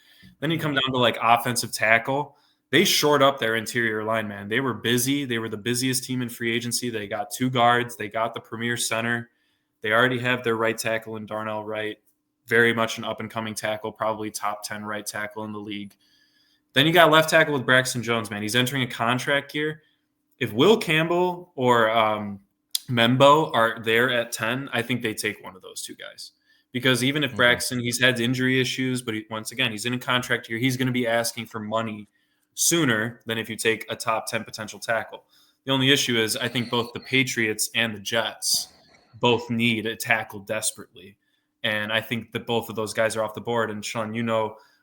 Then you come down to like offensive tackle. They shored up their interior line, man. They were busy. They were the busiest team in free agency. They got 2 guards. They got the premier center. They already have their right tackle in Darnell Wright, very much an up-and-coming tackle, probably top 10 right tackle in the league. Then you got left tackle with Braxton Jones, man. He's entering a contract year. If Will Campbell or Membo are there at 10, I think they take one of those 2 guys. Because even if Braxton, he's had injury issues, but once again, he's in a contract year. He's going to be asking for money sooner than if you take a top 10 potential tackle. The only issue is I think both the Patriots and the Jets both need a tackle desperately. And I think that both of those guys are off the board. And Sean,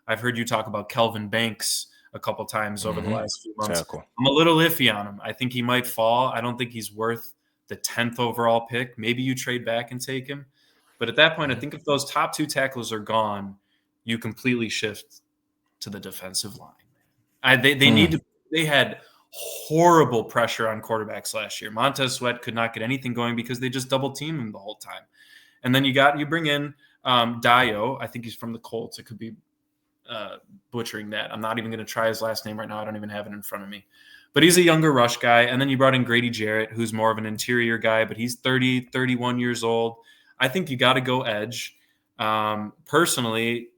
I've heard you talk about Kelvin Banks a couple times over the last few months. Tackle. I'm a little iffy on him. I think he might fall. I don't think he's worth the 10th overall pick. Maybe you trade back and take him. But at that point, I think if those top 2 tacklers are gone, you completely shift to the defensive line. They had horrible pressure on quarterbacks last year. Montez Sweat could not get anything going because they just double teamed him the whole time. And then you bring in Dio. I think he's from the Colts. It could be butchering that. I'm not even going to try his last name right now. I don't even have it in front of me. But he's a younger rush guy. And then you brought in Grady Jarrett, who's more of an interior guy, but he's 30, 31 years old. I think you got to go edge. Personally,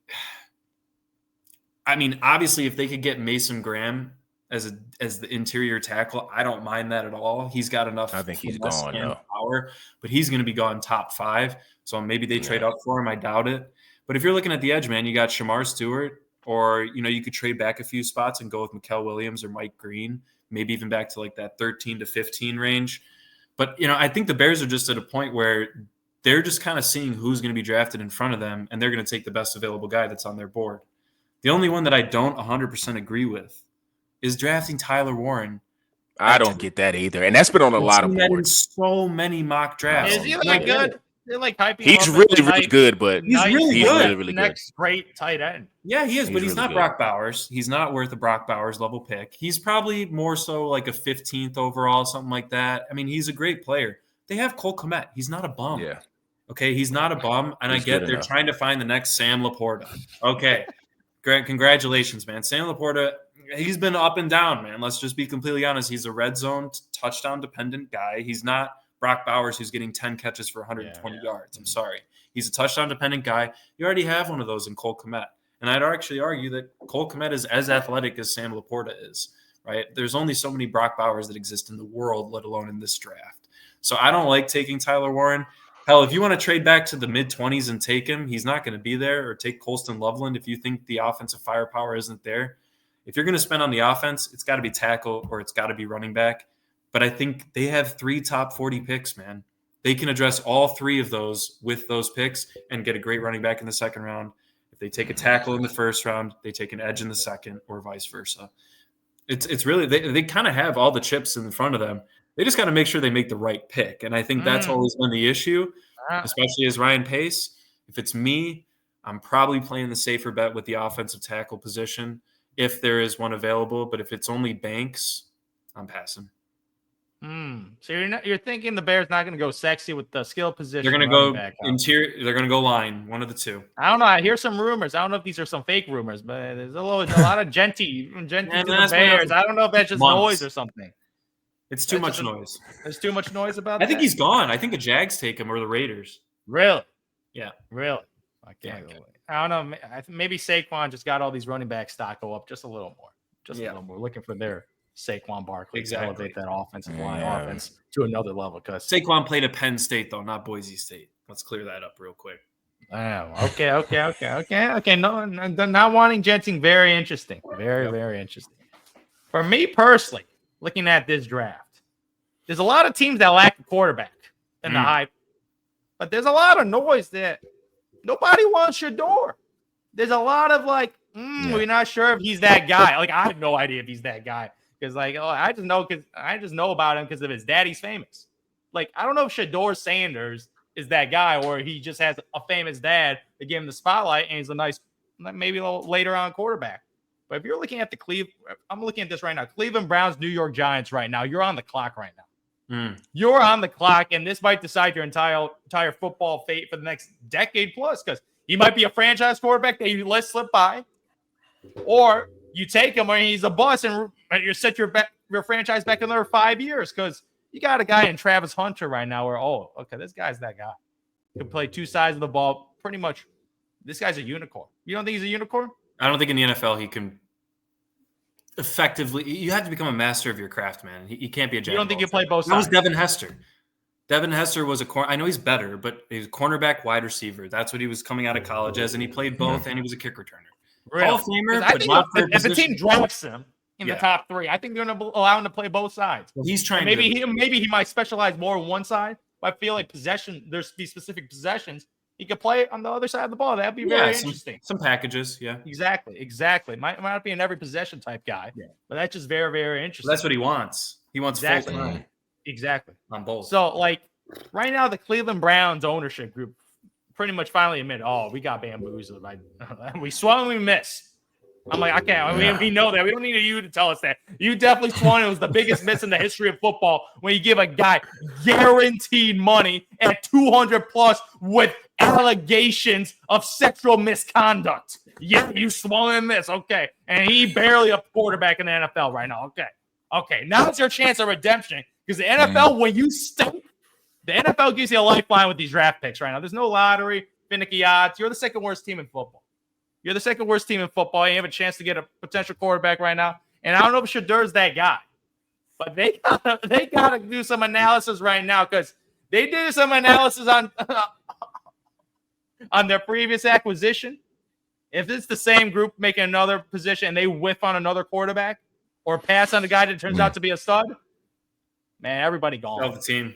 I mean, obviously, if they could get Mason Graham as the interior tackle, I don't mind that at all. He's got enough. I think he's gone power, but he's going to be gone top 5. So maybe they trade up for him. I doubt it. But if you're looking at the edge, man, you got Shamar Stewart, or you could trade back a few spots and go with Mikael Williams or Mike Green, maybe even back to like that 13 to 15 range. But I think the Bears are just at a point where they're just kind of seeing who's going to be drafted in front of them, and they're going to take the best available guy that's on their board. The only one that I don't 100% agree with is drafting Tyler Warren. I don't get that either, and that's been on a lot of boards. So many mock drafts. Is he like good? They're like hyping he's really good, but he's really good. Really next great tight end. Yeah, he is, but he's not Brock Bowers. He's not worth a Brock Bowers level pick. He's probably more so like a 15th overall, something like that. I mean, he's a great player. They have Cole Kmet. He's not a bum. Yeah. Okay, he's not a bum, and He's I get good they're enough. trying to find the next Sam Laporta. Okay, great, congratulations, man. Sam Laporta, he's been up and down, man. Let's just be completely honest. He's a red zone touchdown dependent guy. He's not Brock Bowers, who's getting 10 catches for 120 yards. I'm sorry. He's a touchdown dependent guy. You already have one of those in Cole Kmet. And I'd actually argue that Cole Kmet is as athletic as Sam Laporta is, right? There's only so many Brock Bowers that exist in the world, let alone in this draft. So I don't like taking Tyler Warren. Hell, if you want to trade back to the mid-20s and take him, he's not going to be there. Or take Colston Loveland if you think the offensive firepower isn't there. If you're going to spend on the offense, it's got to be tackle or it's got to be running back. But I think they have 3 top 40 picks, man. They can address all 3 of those with those picks and get a great running back in the second round. If they take a tackle in the first round, they take an edge in the second, or vice versa. It's really they kind of have all the chips in front of them. They just got to make sure they make the right pick. And I think that's always been the issue, especially as Ryan Pace. If it's me, I'm probably playing the safer bet with the offensive tackle position if there is one available. But if it's only Banks, I'm passing. So you're thinking the Bears not going to go sexy with the skill position. They're going to go interior. They're going to go line. One of the two. I don't know. I hear some rumors. I don't know if these are some fake rumors, but there's a lot of Genty to the Bears. I don't know if that's just noise or something. It's too much noise. There's too much noise about that. I think he's gone. I think the Jags take him or the Raiders. Really? Yeah. Really? Okay. I don't know. Maybe Saquon just got all these running back stock go up just a little more. Just a little more. Looking for their Saquon Barkley to elevate that offensive line offense to another level. Because Saquon played at Penn State, though, not Boise State. Let's clear that up real quick. Oh, okay. No, not wanting Jensen. Very interesting. Very interesting. For me personally, looking at this draft, there's a lot of teams that lack a quarterback in the hype, but there's a lot of noise that nobody wants Shador. There's a lot of we're not sure if he's that guy. Like, I have no idea if he's that guy. Because, I just know about him because of his daddy's famous. Like, I don't know if Shador Sanders is that guy or he just has a famous dad that gave him the spotlight and he's a nice, maybe a little later on quarterback. But if you're looking at I'm looking at this right now. Cleveland Browns, New York Giants right now. You're on the clock right now. You're on the clock, and this might decide your entire football fate for the next decade plus because he might be a franchise quarterback that you let slip by, or you take him when he's a bust and you set your franchise back another 5 years because you got a guy in Travis Hunter right now where, this guy's that guy. He can play 2 sides of the ball pretty much. This guy's a unicorn. You don't think he's a unicorn? I don't think in the NFL he can effectively – you have to become a master of your craft, man. He can't be a jack. You don't think you play both sides? That was Devin Hester. Devin Hester was a corner. I know he's better, but he's a cornerback wide receiver. That's what he was coming out of college as, and he played both, and he was a kick returner. Really? Hall of Famer, I but think not if the team drafts him in the top 3, I think they're going to allow him to play both sides. Well, he's trying. Maybe he might specialize more on one side. But I feel like there's these specific possessions he could play on the other side of the ball. That'd be very interesting. Some packages, yeah. Exactly. Might not be an every possession type guy, but that's just very, very interesting. Well, that's what he wants. He wants full time. Exactly. On both. So, right now, the Cleveland Browns ownership group pretty much finally admitted, we got bamboozled. We swung and we missed. I'm like, okay, we know that. We don't need you to tell us that. You definitely swung. It was the biggest miss in the history of football when you give a guy guaranteed money at 200 plus with allegations of sexual misconduct. Yeah, you swung and missed. Okay. And he barely a quarterback in the NFL right now. Okay. Now it's your chance of redemption because the NFL, when you stink, the NFL gives you a lifeline with these draft picks right now. There's no lottery, finicky odds. You're the second worst team in football. You have a chance to get a potential quarterback right now. And I don't know if Shadur's that guy. But they gotta do some analysis right now because they did some analysis on their previous acquisition. If it's the same group making another position and they whiff on another quarterback or pass on a guy that turns out to be a stud, man, everybody gone. Sell the team.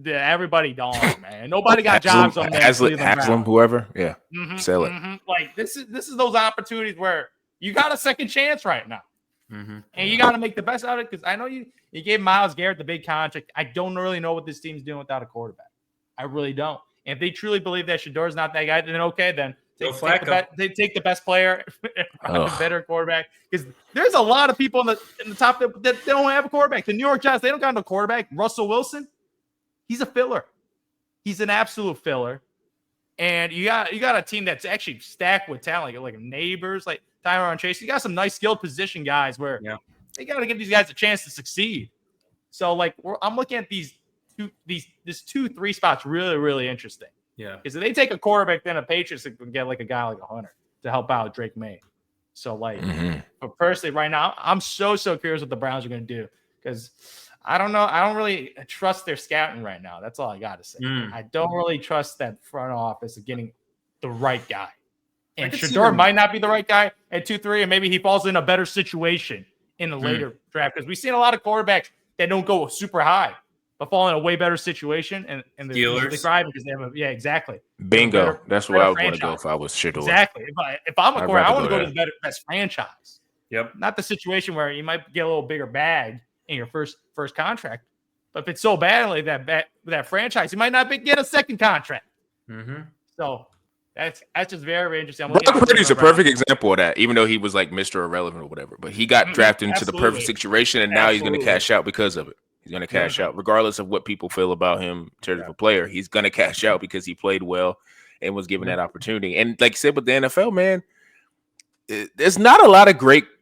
Yeah, everybody gone, man. Nobody got jobs on there. Haslam, whoever. Yeah. Sell it. This is those opportunities where you got a second chance right now. And you got to make the best out of it because I know you gave Myles Garrett the big contract. I don't really know what this team's doing without a quarterback. I really don't. And if they truly believe that Shador's not that guy, then okay, then they take the best player, the better quarterback. Because there's a lot of people in the top that they don't have a quarterback. The New York Giants, they don't got no quarterback. Russell Wilson, he's a filler. he's an absolute filler. And you got a team that's actually stacked with talent, like neighbors, like Tyron Chase. You got some nice skilled position guys where they got to give these guys a chance to succeed. So like I'm looking at this 2-3 spots really, really interesting. Yeah, because if they take a quarterback, then a Patriots can get like a guy like a Hunter to help out Drake May. So like, but personally, right now, I'm so curious what the Browns are going to do because I don't know. I don't really trust their scouting right now. That's all I got to say. I don't really trust that front office of getting the right guy. And Shador might not be the right guy at 2-3, and maybe he falls in a better situation in the later draft because we've seen a lot of quarterbacks that don't go super high, but fall in a way better situation, and they thrive because they have exactly. Bingo. That's where I would want to go if I was Shador. Exactly. If I'm a quarterback, I want to go to the best franchise. Yep. Not the situation where you might get a little bigger bag in your first contract, but if it's so bad like that franchise, you might not get a second contract. So that's just very, very interesting. Brock Purdy's a perfect example of that, even though he was like Mr. Irrelevant or whatever. But he got drafted into the perfect situation, and now he's going to cash out because of it. He's going to cash out, regardless of what people feel about him in terms of a player. He's going to cash out because he played well and was given that opportunity. And like I said, with the NFL, man, there's not a lot of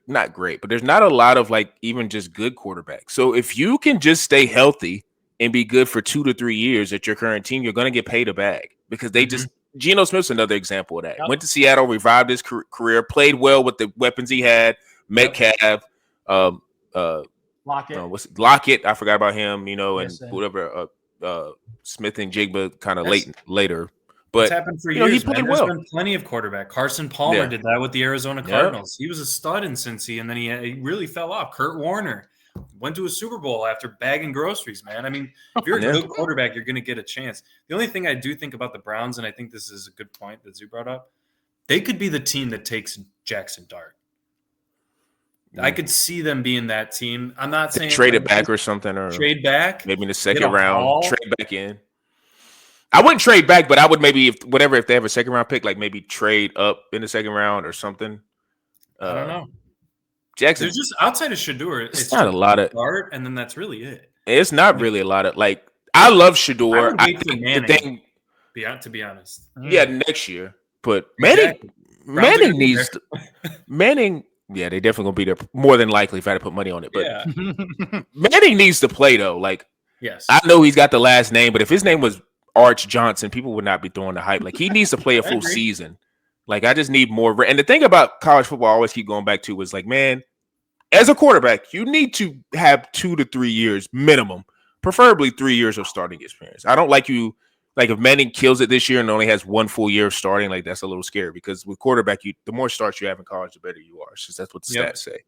not great, but there's not a lot of like even just good quarterbacks. So if you can just stay healthy and be good for 2 to 3 years at your current team, you're going to get paid a bag because they just Geno Smith's another example of that. Went to Seattle, revived his career, played well with the weapons he had. Metcalf, Lockett. I forgot about him, and whatever. Smith and Jigba kind of later. But it's happened for years. He played well. There's been plenty of quarterback. Carson Palmer did that with the Arizona Cardinals. He was a stud in Cincy, and then he really fell off. Kurt Warner went to a Super Bowl after bagging groceries, man. I mean, if you're a good quarterback, you're going to get a chance. The only thing I do think about the Browns, and I think this is a good point that Zoo brought up, they could be the team that takes Jackson Dart. I could see them being that team. I'm not saying trade it back or something, or trade back, maybe in the second round, trade back in. I wouldn't trade back, but I would maybe if they have a second round pick, like maybe trade up in the second round or something. I don't know. Jackson, there's just outside of Shador, it's not a lot of Dart, and then that's really it. It's not really a lot of like. I love Shador. I think the thing, to be honest, next year. But Manning needs Manning. Yeah, they definitely gonna be there more than likely if I had to put money on it. But Manning needs to play though. Like, yes, I know he's got the last name, but if his name was Arch Johnson, people would not be throwing the hype. Like, he needs to play a full season. Like, I just need more. And the thing about college football I always keep going back to is like, man, as a quarterback, you need to have 2 to 3 years minimum, preferably 3 years of starting experience. I don't like you. Like, if Manning kills it this year and only has 1 full year of starting, like, that's a little scary because with quarterback, the more starts you have in college, the better you are. It's just that's what the stats say.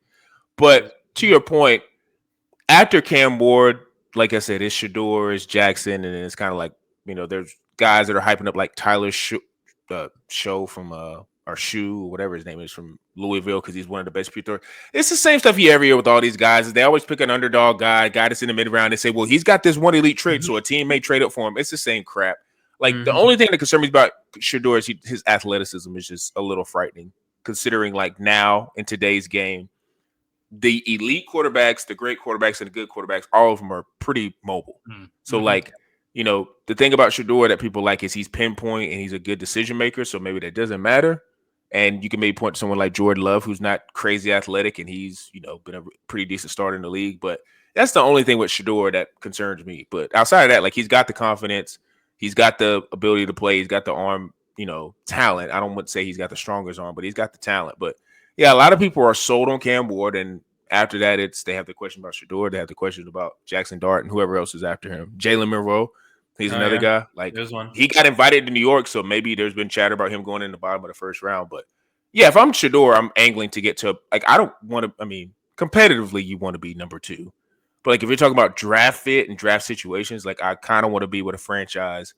But to your point, after Cam Ward, like I said, it's Shador, it's Jackson, and it's kind of like, there's guys that are hyping up like Tyler Show from or Shoe, or whatever his name is, from Louisville, because he's one of the best pure. It's the same stuff every year with all these guys. They always pick an underdog guy that's in the mid round. They say, well, he's got this one elite trait, so a team may trade up for him. It's the same crap. Like, the only thing that concerns me about Shador is his athleticism is just a little frightening, considering like now in today's game, the elite quarterbacks, the great quarterbacks, and the good quarterbacks, all of them are pretty mobile. So like, the thing about Shador that people like is he's pinpoint and he's a good decision maker. So maybe that doesn't matter. And you can maybe point to someone like Jordan Love, who's not crazy athletic, and he's, been a pretty decent starter in the league. But that's the only thing with Shador that concerns me. But outside of that, like, he's got the confidence. He's got the ability to play. He's got the arm, talent. I don't want to say he's got the strongest arm, but he's got the talent. But, yeah, a lot of people are sold on Cam Ward. And after that, they have the question about Shador. They have the question about Jackson Dart and whoever else is after him. Jalen Monroe. He's another guy. Like, he got invited to New York, so maybe there's been chatter about him going in the bottom of the first round. But, yeah, if I'm Shador, I'm angling to get to – like, I don't want to – I mean, competitively, you want to be number 2. But, like, if you're talking about draft fit and draft situations, like, I kind of want to be with a franchise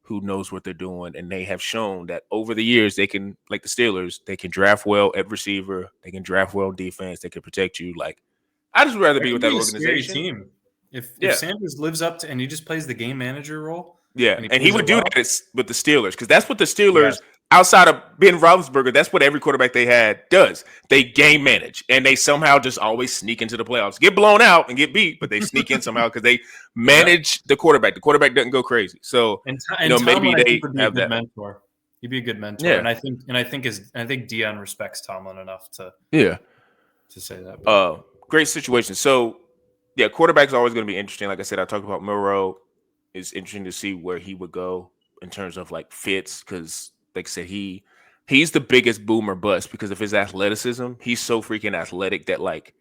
who knows what they're doing. And they have shown that over the years they can – like the Steelers, they can draft well at receiver. They can draft well in defense. They can protect you. Like, I just would rather be with that organization. Team. If Sanders lives up to and he just plays the game manager role, and he would do that with the Steelers, because that's what the Steelers outside of Ben Roethlisberger, that's what every quarterback they had does. They game manage, and they somehow just always sneak into the playoffs. Get blown out and get beat, but they sneak in somehow because they manage the quarterback. The quarterback doesn't go crazy. So, maybe they have that mentor. He'd be a good mentor, and I think Deion respects Tomlin enough to say that. Great situation. So, quarterback's always going to be interesting. Like I said, I talked about Milroe. It's interesting to see where he would go in terms of like fits, because like I said, he's the biggest boomer bust because of his athleticism. He's so freaking athletic that like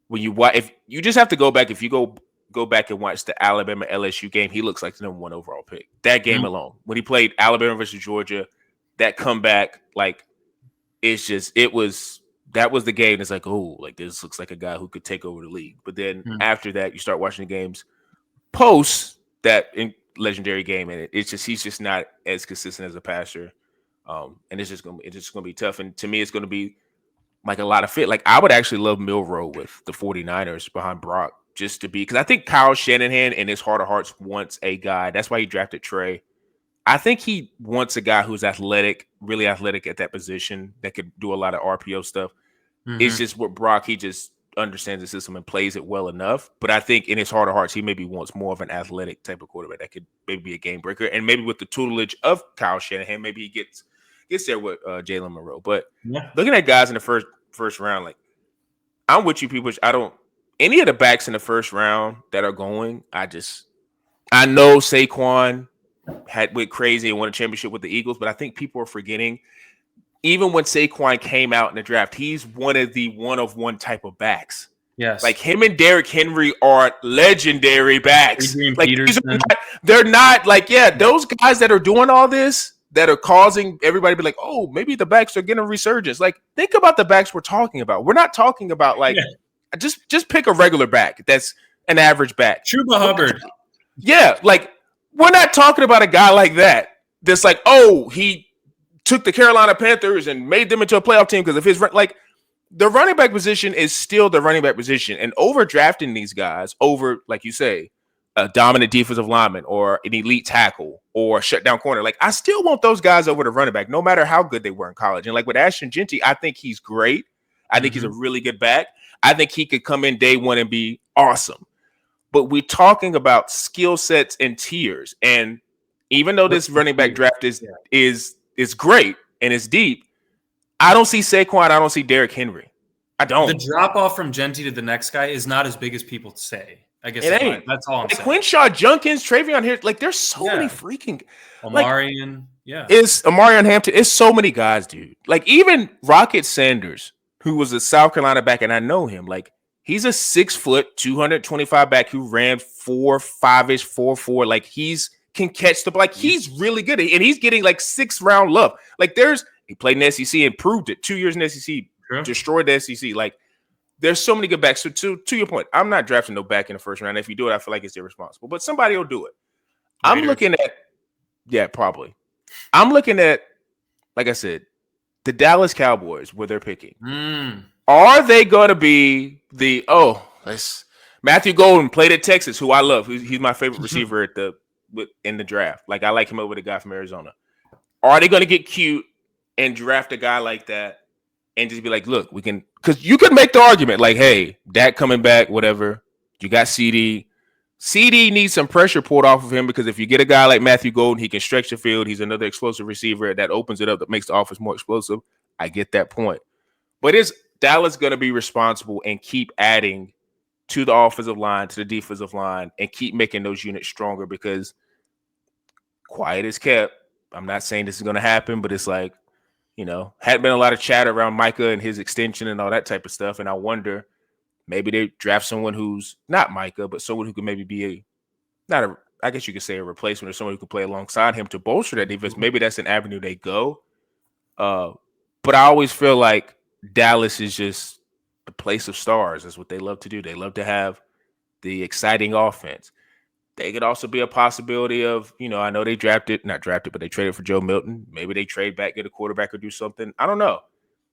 when you watch, if you just have to go back, if you go back and watch the Alabama LSU game, he looks like the number 1 overall pick. That game alone, when he played Alabama versus Georgia. That comeback, like, that was the game. It's like, oh, like this looks like a guy who could take over the league. But then after that, you start watching the games post that legendary game, and he's just not as consistent as a passer. And it's just gonna be tough. And to me, it's gonna be like a lot of fit. Like I would actually love Milroe with the 49ers behind Brock, just to be, because I think Kyle Shanahan in his heart of hearts wants a guy. That's why he drafted Trey. I think he wants a guy who's athletic, really athletic at that position that could do a lot of RPO stuff. It's just with Brock, he just understands the system and plays it well enough. But I think in his heart of hearts, he maybe wants more of an athletic type of quarterback that could maybe be a game breaker. And maybe with the tutelage of Kyle Shanahan, maybe he gets there with Jalen Monroe. But looking at guys in the first round, like I'm with you people. Any of the backs in the first round that are going, I know Saquon went crazy and won a championship with the Eagles, but I think people are forgetting, even when Saquon came out in the draft, he's one of the one-of-one type of backs. Yes. Like him and Derrick Henry are legendary backs. Like they're not like, those guys that are doing all this, that are causing everybody to be like, oh, maybe the backs are getting a resurgence. Like, think about the backs we're talking about. We're not talking about like, just pick a regular back. That's an average back. Chuba Hubbard. Yeah. Like, we're not talking about a guy like that. That's like, oh, he took the Carolina Panthers and made them into a playoff team because of his like. The running back position is still the running back position, and overdrafting these guys over, like you say, a dominant defensive lineman or an elite tackle or a shutdown corner. Like, I still want those guys over the running back, no matter how good they were in college. And like with Ashton Genty, I think he's great. I think he's a really good back. I think he could come in day one and be awesome. But we're talking about skill sets and tiers. And even though this running back draft is great and it's deep, I don't see Saquon. I don't see Derrick Henry. I don't. The drop off from Genty to the next guy is not as big as people say. I guess it ain't. That's all I'm saying. Quinshaw Junkins, Travion here. Like, there's so many freaking Omarion. It's Omarion Hampton. It's so many guys, dude. Like, even Rocket Sanders, who was a South Carolina back, and I know him. Like, he's a 6 foot, 225 back who ran 4.5-ish, 4.4. Like, can catch the like. He's really good, and he's getting like 6th round love. Like, he played in the SEC and proved it. 2 years in the SEC, destroyed the SEC. Like, there's so many good backs. So to your point, I'm not drafting no back in the first round. If you do it, I feel like it's irresponsible. But somebody will do it. I'm looking at, probably. I'm looking at, like I said, the Dallas Cowboys, where they're picking. Are they going to be Matthew Golden played at Texas, who I love. He's my favorite receiver in the draft. Like, I like him over the guy from Arizona. Are they going to get cute and draft a guy like that and just be like, look, we can, because you could make the argument like, hey, Dak coming back, whatever. You got CD. CD needs some pressure pulled off of him, because if you get a guy like Matthew Golden, he can stretch the field. He's another explosive receiver that opens it up, that makes the offense more explosive. I get that point. But is Dallas going to be responsible and keep adding to the offensive line, to the defensive line, and keep making those units stronger? Because quiet is kept. I'm not saying this is going to happen, but it's like, hadn't been a lot of chatter around Micah and his extension and all that type of stuff. And I wonder, maybe they draft someone who's not Micah, but someone who could maybe be I guess you could say a replacement, or someone who could play alongside him to bolster that defense. Maybe that's an avenue they go. But I always feel like Dallas is just the place of stars. That's what they love to do. They love to have the exciting offense. They could also be a possibility of, I know they not drafted, but they traded for Joe Milton. Maybe they trade back, get a quarterback, or do something. I don't know.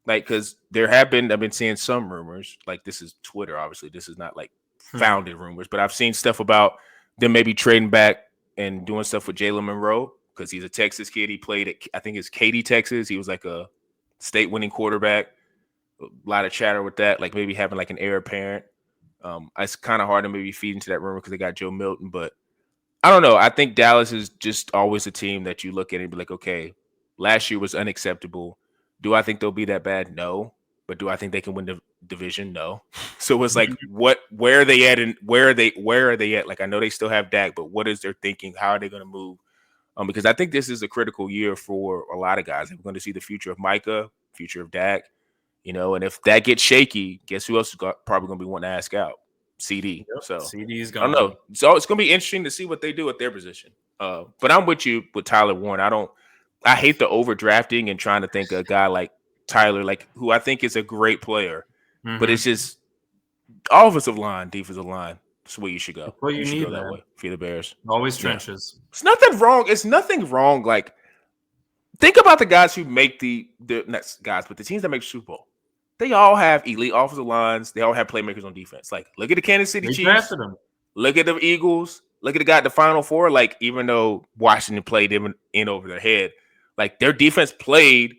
Like, because I've been seeing some rumors, like, this is Twitter, obviously. This is not like founded rumors, but I've seen stuff about them maybe trading back and doing stuff with Jalen Monroe, because he's a Texas kid. He played at, I think it's Katy, Texas. He was like a state winning quarterback. A lot of chatter with that, like maybe having like an heir apparent. It's kind of hard to maybe feed into that rumor because they got Joe Milton, but I don't know. I think Dallas is just always a team that you look at and be like, okay, last year was unacceptable. Do I think they'll be that bad? No. But do I think they can win the division? No. So it's like, where are they at, and where are they at? Like, I know they still have Dak, but what is their thinking? How are they going to move? Because I think this is a critical year for a lot of guys. We're going to see the future of Micah, future of Dak, and if that gets shaky, guess who else is probably going to be wanting to ask out? CD. Yep. So CD's gone. I don't know. So it's going to be interesting to see what they do at their position. But I'm with you with Tyler Warren. I hate the overdrafting and trying to think a guy like Tyler, like who I think is a great player, but it's just offensive line, defensive line. That's where you should go. Well, you should need go that way for the Bears. Always trenches. Yeah. It's nothing wrong. It's nothing wrong. Like, think about the guys who make the not guys, but the teams that make Super Bowl. They all have elite offensive lines. They all have playmakers on defense. Like, look at the Kansas City Chiefs. Look at the Eagles. Look at the guy at the Final Four. Like, even though Washington played them in over their head, like their defense played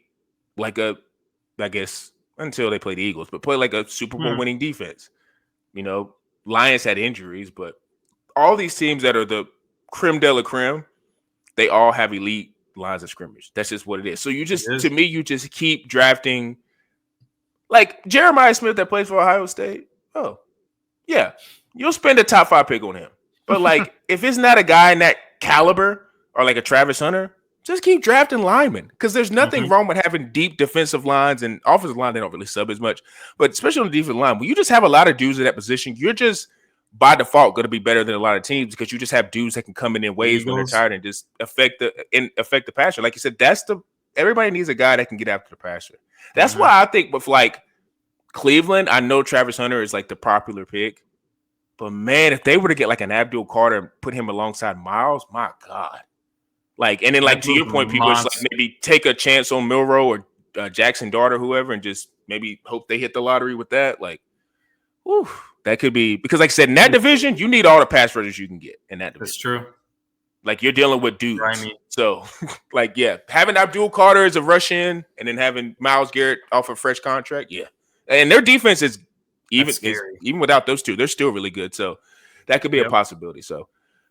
like I guess until they played the Eagles, but played like a Super Bowl winning defense. Lions had injuries, but all these teams that are the creme de la creme, they all have elite lines of scrimmage. That's just what it is. So you just keep drafting. Like Jeremiah Smith that plays for Ohio State. Oh, yeah. You'll spend a top 5 pick on him. But like, if it's not a guy in that caliber or like a Travis Hunter, just keep drafting linemen. Because there's nothing wrong with having deep defensive lines and offensive line. They don't really sub as much. But especially on the defensive line, when you just have a lot of dudes in that position, you're just by default going to be better than a lot of teams because you just have dudes that can come in waves when they're tired and just affect the passer. Like you said, everybody needs a guy that can get after the passer. That's why I think with like Cleveland, I know Travis Hunter is like the popular pick, but man, if they were to get like an Abdul Carter and put him alongside Miles, my God. Like, and then like to your point, people just like maybe take a chance on Milroe or Jackson Dart or whoever and just maybe hope they hit the lottery with that. Like, whew, that could be because like I said, in that division, you need all the pass rushers you can get in that division. That's true. Like you're dealing with dudes. So like, yeah, having Abdul Carter as a rush in and then having Myles Garrett off a fresh contract. Yeah. And their defense is even without those two, they're still really good. So that could be a possibility. So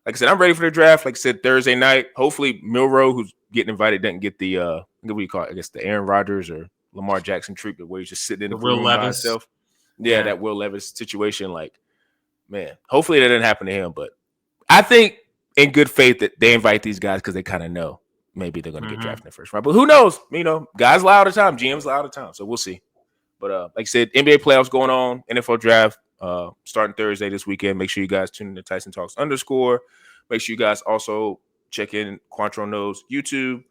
like I said, I'm ready for the draft. Like I said, Thursday night, hopefully Milroe, who's getting invited, doesn't get the, what do you call it? I guess the Aaron Rodgers or Lamar Jackson treatment where he's just sitting in the Will room Levis. by himself. Yeah, that Will Levis situation. Like, man, hopefully that didn't happen to him. But I think in good faith that they invite these guys because they kind of know maybe they're going to get drafted in the first round. But who knows? Guys lie all the time. GMs lie all the time. So we'll see. But like I said, NBA playoffs going on. NFL draft starting Thursday this weekend. Make sure you guys tune in to Tyson Talks _. Make sure you guys also check in Quantro Knows YouTube,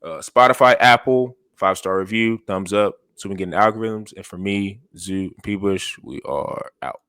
Spotify, Apple, 5-star review, thumbs up, so we can get in algorithms. And for me, Zoo, and P. Bush, we are out.